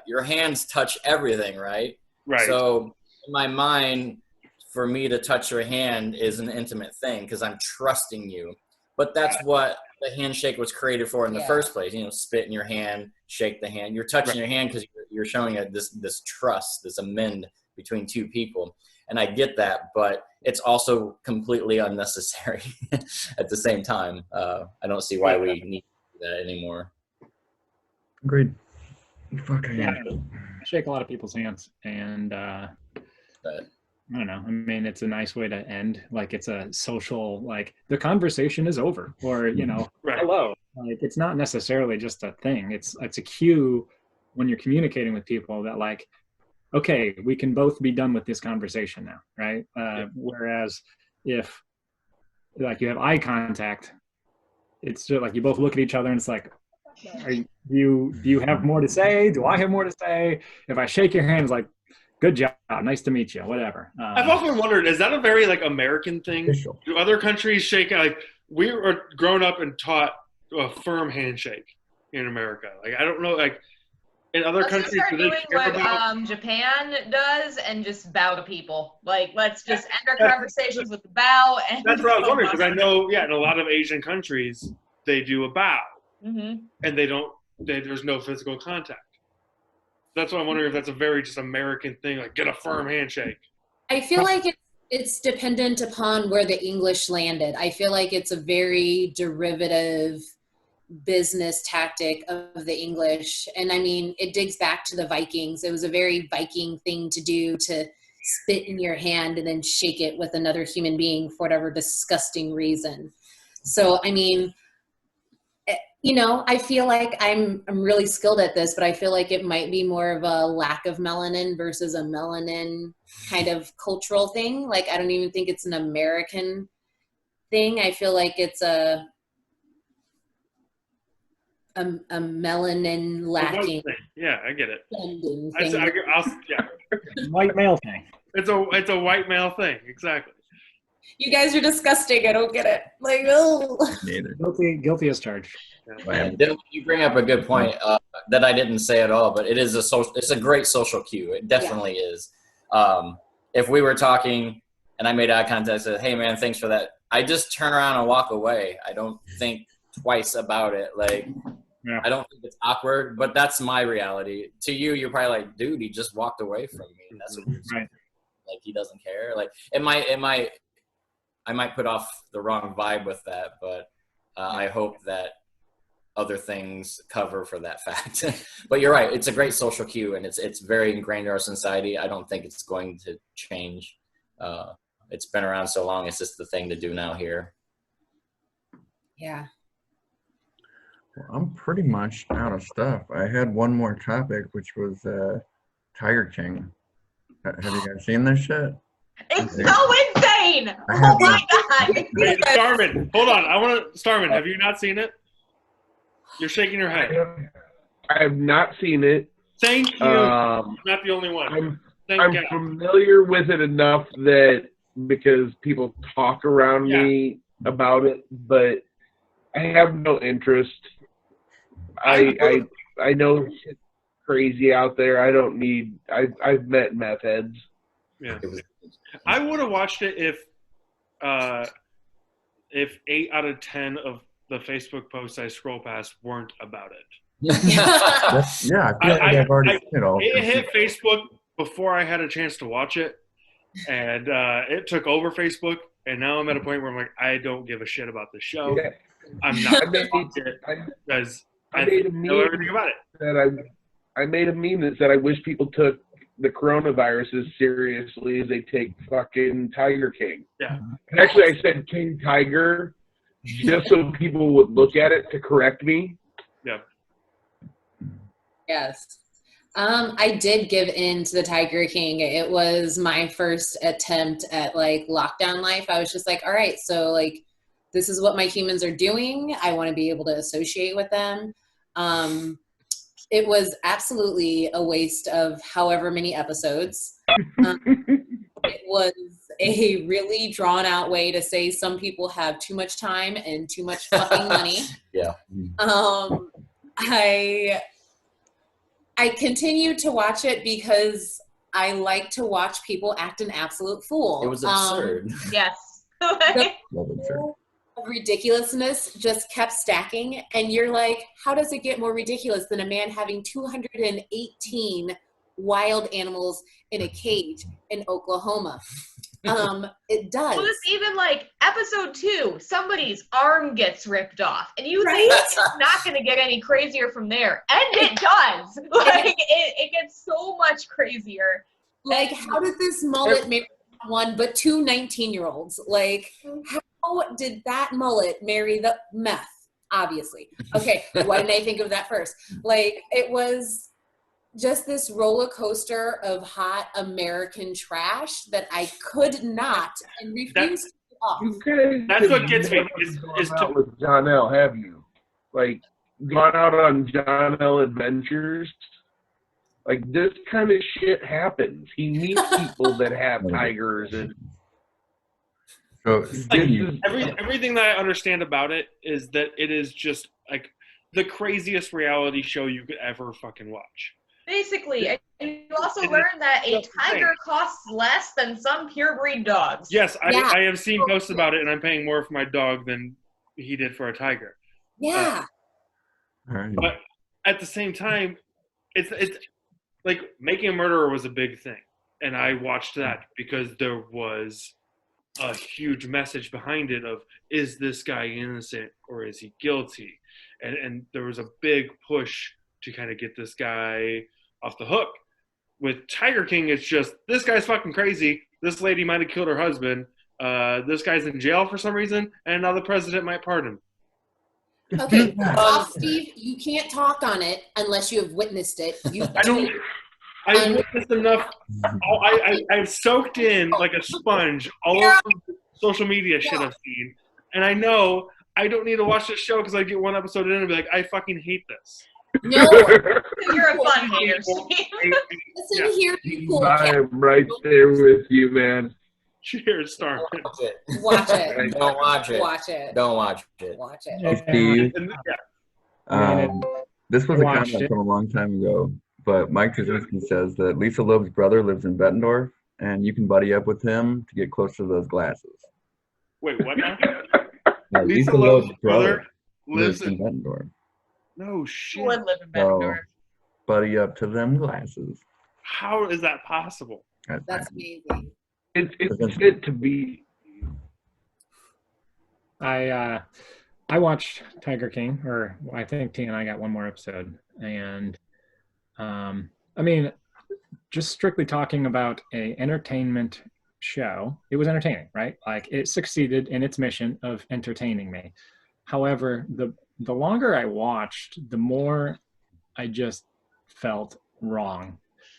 your hands touch everything, right? Right. So in my mind, for me to touch your hand is an intimate thing because I'm trusting you. But that's what the handshake was created for in the first place. Spit in your hand, shake the hand. You're touching your hand because you're showing this trust, this amend between two people. And I get that, but it's also completely unnecessary at the same time. I don't see why we need to do that anymore. Agreed. Fuck yeah. I shake a lot of people's hands, and I don't know. I mean, it's a nice way to end. Like, it's a social, like, the conversation is over, or, hello. Like, it's not necessarily just a thing. It's a cue when you're communicating with people that, like, okay, we can both be done with this conversation now, right? Whereas if, like, you have eye contact, it's just like you both look at each other and it's like, do you have more to say? Do I have more to say? If I shake your hand, it's like, good job, nice to meet you, whatever. I've often wondered, is that a very like American thing? Do other countries shake? Like, we are grown up and taught a firm handshake in America. Like, I don't know, like in other countries, do they care about Japan does and just bow to people. Like, let's just end our conversations with the bow. And that's what I was wondering, because I know, in a lot of Asian countries they do a bow, and they don't there's no physical contact. That's why I'm wondering if that's a very just American thing, like get a firm handshake. I feel like it's dependent upon where the English landed. I feel like it's a very derivative business tactic of the English. And I mean, it digs back to the Vikings. It was a very Viking thing to do, to spit in your hand and then shake it with another human being for whatever disgusting reason. So, I mean, you know, I feel like I'm really skilled at this, but I feel like it might be more of a lack of melanin versus a melanin kind of cultural thing. Like, I don't even think it's an American thing. I feel like it's a melanin lacking. Yeah, I get it. White male thing. It's a white male thing, exactly. You guys are disgusting. I don't get it. Like, oh. Guilty as charged. Yeah, you bring up a good point that I didn't say at all, but it is it's a great social cue. It definitely is. If we were talking and I made eye contact and said, "Hey man, thanks for that," I just turn around and walk away. I don't think twice about it. Like, I don't think it's awkward, but that's my reality. To you, you're probably like, "Dude, he just walked away from me." That's what you're saying. Like, he doesn't care. Like, I might put off the wrong vibe with that, but I hope that other things cover for that fact. But you're right. It's a great social cue, and it's very ingrained in our society. I don't think it's going to change. It's been around so long. It's just the thing to do now here. Yeah. Well, I'm pretty much out of stuff. I had one more topic, which was Tiger King. Have you guys seen this shit? It's so insane! Oh my god! Hey, Starman, hold on. Starman, have you not seen it? You're shaking your head. I have not seen it. Thank you. You're not the only one. I'm familiar with it enough that because people talk around me about it, but I have no interest. I know it's crazy out there. I don't need. I've met meth heads. Yeah. I would have watched it if 8 out of 10 of the Facebook posts I scroll past weren't about it. Yeah, I feel like I've already seen it all. It hit Facebook before I had a chance to watch it, and it took over Facebook, and now I'm at a point where I'm like, I don't give a shit about the show. Yeah. I'm not going to watch it because I know everything about it. I made a meme that said I wish people took the coronavirus as seriously as they take fucking Tiger King. Yeah. And actually, I said King Tiger just so people would look at it to correct me. Yeah. Yes. I did give in to the Tiger King. It was my first attempt at like lockdown life. I was just like, all right, so like, this is what my humans are doing. I want to be able to associate with them. It was absolutely a waste of however many episodes. It was a really drawn out way to say some people have too much time and too much fucking money. Yeah. I continue to watch it because I like to watch people act an absolute fool. It was absurd. Yes. The ridiculousness just kept stacking, and you're like, how does it get more ridiculous than a man having 218 wild animals in a cage in Oklahoma? It does. Well, it's even like episode 2, somebody's arm gets ripped off, and you Right? think it's not going to get any crazier from there, and it does. Like it gets so much crazier. Like, how did this mullet marry one but two 19-year-olds? Like, how did that mullet marry the meth? Obviously. Okay, why didn't I think of that first? Like, it was just this roller coaster of hot American trash that I could not and refused to get off. That's what gets me. Is out with John L. Have you like gone out on John L. adventures? Like, this kind of shit happens. He meets people that have tigers and. So everything that I understand about it is that it is just like the craziest reality show you could ever fucking watch. Basically, and you also learn that a tiger costs less than some purebred dogs. Yes, I have seen posts about it, and I'm paying more for my dog than he did for a tiger. Yeah. But at the same time, it's like Making a Murderer was a big thing, and I watched that because there was a huge message behind it of, is this guy innocent or is he guilty? And there was a big push to kind of get this guy off the hook. With Tiger King, it's just, this guy's fucking crazy. This lady might have killed her husband. This guy's in jail for some reason, and now the president might pardon him. Okay, off, Steve. You can't talk on it unless you have witnessed it. I've witnessed enough. I've soaked in like a sponge all of the social media shit I've seen, and I know I don't need to watch this show because I get one episode in and be like, I fucking hate this. No, You're a fun hater, Steve. Listen here, you cool I cat. am right there with you, man. Cheers, Star. Watch it. Watch it. Don't watch it. Watch it. Don't watch it. Watch it. Yeah. Steve, And, this was a Watched comment it. from a long time ago, but Mike Krasinski says that Lisa Loeb's brother lives in Bettendorf, and you can buddy up with him to get close to those glasses. wait, what now? Now, Lisa Loeb's brother lives lives in in. Bettendorf. No Who shit. would live in So, Bettendorf? buddy up to them glasses. How is that possible? That's amazing. It's meant to be. I watched Tiger King, or I think T and I got one more episode, and I mean, just strictly talking about a entertainment show, it was entertaining, right? Like, it succeeded in its mission of entertaining me. However, the longer I watched, the more I just felt wrong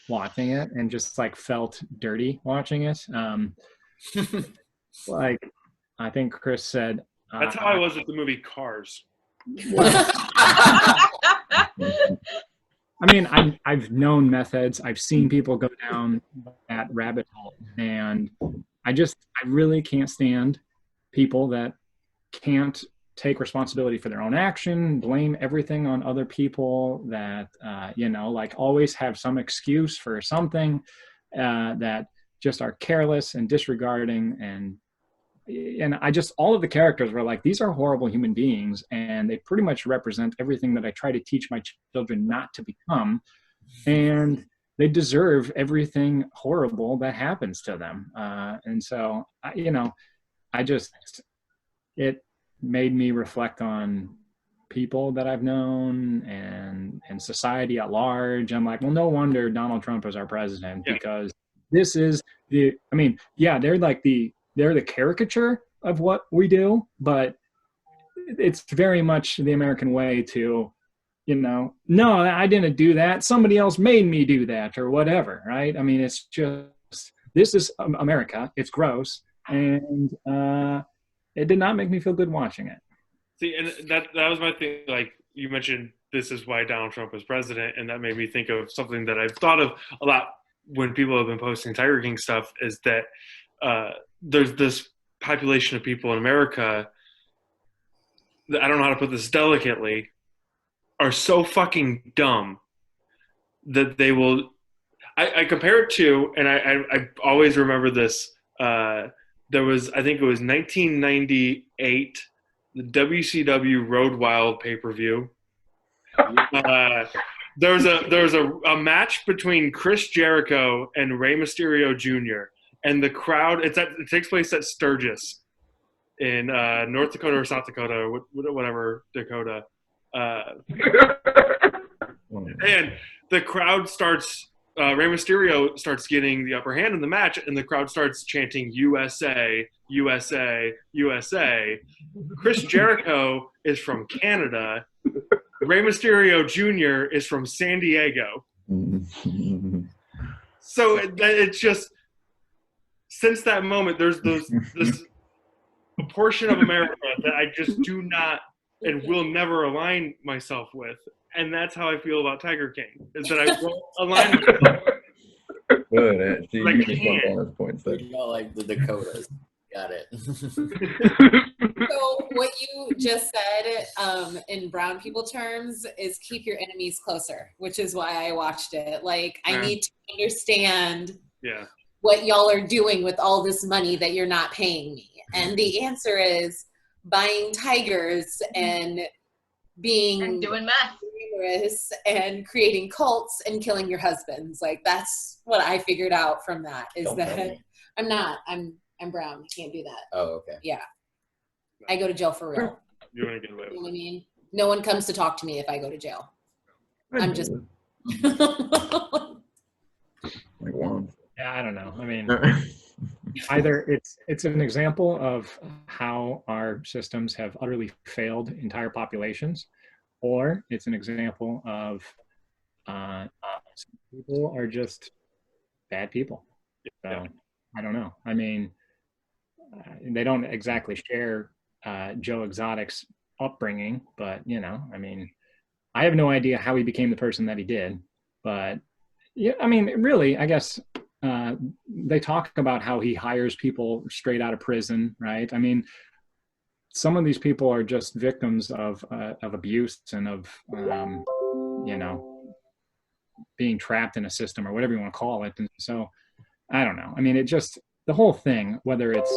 watching it, and just like felt dirty watching it. Like, I think Chris said, That's how I was with the movie Cars. I mean, I've known meth heads. I've seen people go down that rabbit hole, and I really can't stand people that can't take responsibility for their own action, blame everything on other people, that like always have some excuse for something, that just are careless and disregarding, and I just, all of the characters were like, these are horrible human beings, and they pretty much represent everything that I try to teach my children not to become, and they deserve everything horrible that happens to them. And so, it made me reflect on people that I've known and society at large. I'm like, well, no wonder Donald Trump is our president, because this is they're the caricature of what we do, but it's very much the American way to, no, I didn't do that. Somebody else made me do that, or whatever, right? I mean, it's just, this is America. It's gross. And it did not make me feel good watching it. See, and that was my thing. Like, you mentioned, this is why Donald Trump was president, and that made me think of something that I've thought of a lot when people have been posting Tiger King stuff, is that there's this population of people in America that, I don't know how to put this delicately, are so fucking dumb that they will. I compare it to, and I always remember this. There was, I think it was 1998, the WCW Road Wild pay-per-view. There was a match between Chris Jericho and Rey Mysterio Jr. and the crowd. It takes place at Sturgis in North Dakota or South Dakota, whatever Dakota. And the crowd starts. Rey Mysterio starts getting the upper hand in the match, and the crowd starts chanting USA, USA, USA. Chris Jericho is from Canada. Rey Mysterio Jr. is from San Diego. So it's just, since that moment, there's this portion of America that I just do not and will never align myself with. And that's how I feel about Tiger King, is that I won't align myself. Good. So Like, you can jump on those points there. You know, like the Dakotas. Got it. So what you just said in brown people terms is keep your enemies closer, which is why I watched it. Like, I need to understand what y'all are doing with all this money that you're not paying me. And the answer is buying tigers and being And doing meth. dangerous and creating cults and killing your husbands. Like that's what I figured out from that is Don't that blame me. I'm not. I'm brown. I can't do that. Oh, okay. Yeah. I go to jail for real. You're in a good way. You know what I mean? No one comes to talk to me if I go to jail. I'm just like one. Yeah, I don't know. I mean, either it's an example of how our systems have utterly failed entire populations, or it's an example of some people are just bad people. So I don't know. I mean, they don't exactly share Joe Exotic's upbringing, but you know, I mean, I have no idea how he became the person that he did, but yeah, I mean, really, I guess they talk about how he hires people straight out of prison, right? I mean, some of these people are just victims of abuse and of, you know, being trapped in a system or whatever you want to call it. And so, I don't know. I mean, it just, the whole thing, whether it's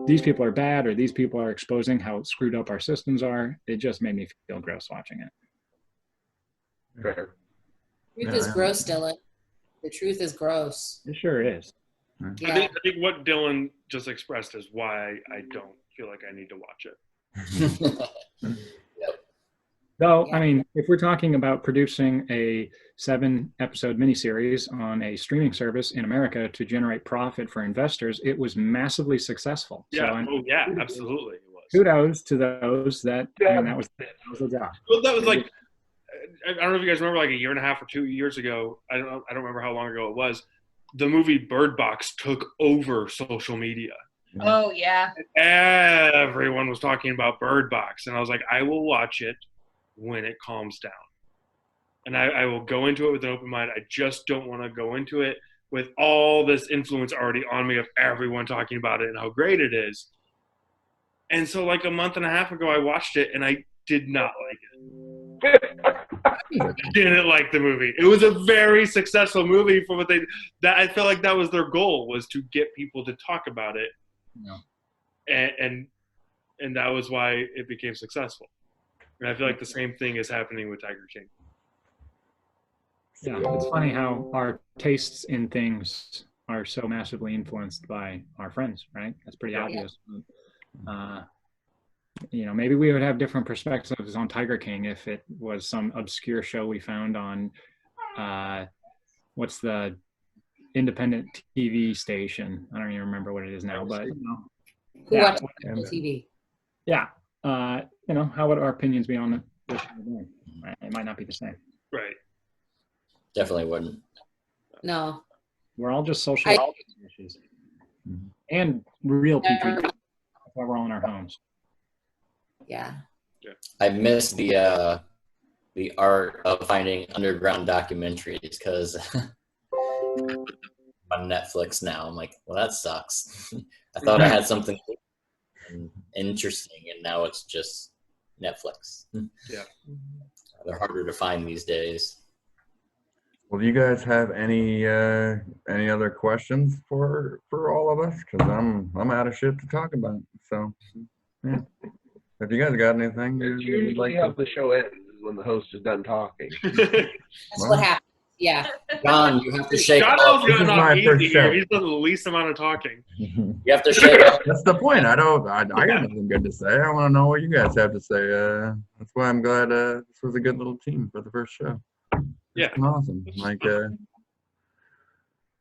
these people are bad or these people are exposing how screwed up our systems are, it just made me feel gross watching it. Fair. Truth is gross, Dylan. The truth is gross. It sure is. Yeah. I think what Dylan just expressed is why I don't feel like I need to watch it. Though, Yeah. I mean, if we're talking about producing a 7-episode miniseries on a streaming service in America to generate profit for investors, it was massively successful. Yeah. So, Yeah, absolutely. It was. kudos to those that, I mean, that was the job. Well, that was like, I don't know if you guys remember, like a year and a half or 2 years ago. I don't remember how long ago it was. The movie Bird Box took over social media. Oh yeah. Everyone was talking about Bird Box, and I was like, I will watch it when it calms down, and I will go into it with an open mind. I just don't want to go into it with all this influence already on me of everyone talking about it and how great it is. And so, like a month and a half ago, I watched it, and I did not like it. I didn't like the movie. It was a very successful movie for what they. That I felt like that was their goal, was to get people to talk about it, and that was why it became successful. And I feel like the same thing is happening with Tiger King. Yeah, it's funny how our tastes in things are so massively influenced by our friends, right? That's pretty obvious. You know, maybe we would have different perspectives on Tiger King if it was some obscure show we found on, what's the independent TV station? I don't even remember what it is now, but you know, Who yeah, watches TV? yeah. You know, how would our opinions be on this? It might not be the same. Right. Definitely wouldn't. No. We're all just social issues and real people. That's why we're all in our homes. Yeah. I miss the art of finding underground documentaries because on Netflix now. I'm like, well, that sucks. I thought I had something interesting, and now it's just Netflix. Yeah. They're harder to find these days. Well, do you guys have any other questions for all of us? Because I'm out of shit to talk about. So, yeah. If you guys got anything, It's you'd usually how the show ends is when the host is done talking. That's what happened. Yeah. John, you have to shake John up. L's This is gotten my off first easy here. show. He's done the least amount of talking. You have to shake up. That's the point. I got nothing good to say. I want to know what you guys have to say. That's why I'm glad this was a good little team for the first show. Yeah. It's been awesome. Like,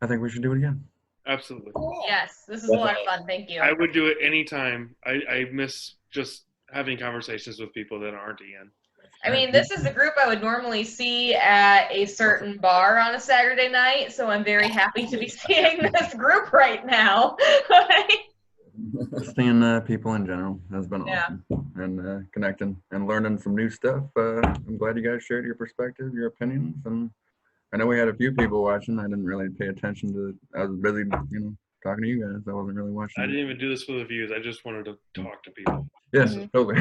I think we should do it again. Absolutely. Yes, this is a lot of fun. Thank you. I would do it anytime. I miss just having conversations with people that aren't Ian. I mean, this is a group I would normally see at a certain bar on a Saturday night, so I'm very happy to be seeing this group right now. Seeing people in general has been awesome. And connecting and learning some new stuff. I'm glad you guys shared your perspective, your opinions, and I know we had a few people watching. I didn't really pay attention to. I was busy, talking to you guys. I wasn't really watching. I didn't even do this for the views. I just wanted to talk to people. Yes, totally.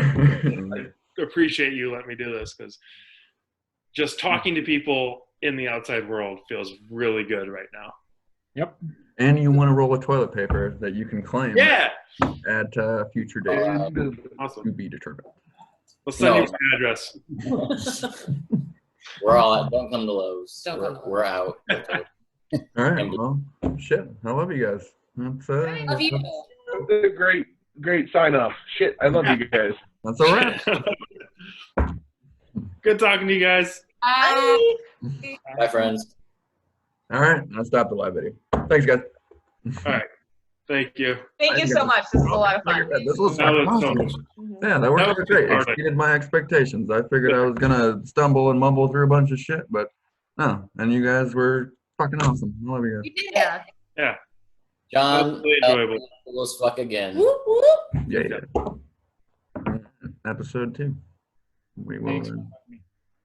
I appreciate you letting me do this, because just talking to people in the outside world feels really good right now. Yep. And you want to roll of toilet paper that you can claim Yeah. at a future date to Awesome. be determined. We'll send you my address. We're all out. Don't come to Lowe's. Don't come to We're out. All right. Well, shit. I love you guys. That's Love you. That's a great sign off. Shit, I love you guys. that's a wrap. Good talking to you guys. Bye. Bye, friends. All right. I'll stop the live video. Thanks, guys. All right. Thank you. Thank you so much. This was a lot of fun. This was That was so awesome. much. Yeah, that worked That out was great. perfect. Exceeded my expectations. I figured I was gonna stumble and mumble through a bunch of shit, but no. And you guys were fucking awesome. I love you guys. You did it. Yeah. Yeah. John, Really enjoyable. let's fuck again. Whoop, whoop. Yeah. Episode 2. We will Thanks.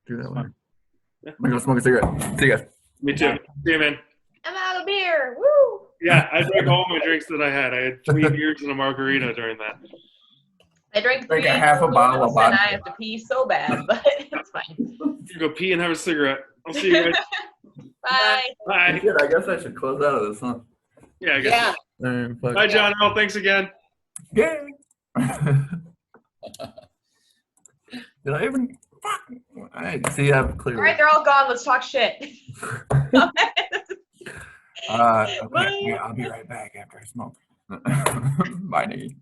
do that later. Yeah. I'm gonna go smoke a cigarette. See you guys. Me too. See you, man. I'm out of beer. Woo! Yeah, I drank all my drinks that I had. I had 3 beers and a margarita during that. I drank Drink 3 a half a bottle of and vodka. I have to pee so bad, but it's fine. You go pee and have a cigarette. I'll see you guys. Bye. Bye. Shit, I guess I should close out of this, huh? Yeah, I guess. Yeah. Fuck. Bye, John L. Thanks again. Yeah. Did I even? Fuck. I see. I'm clear. All right, they're all gone. Let's talk shit. Okay. Yeah, I'll be right back after I smoke. Bye, Nikki.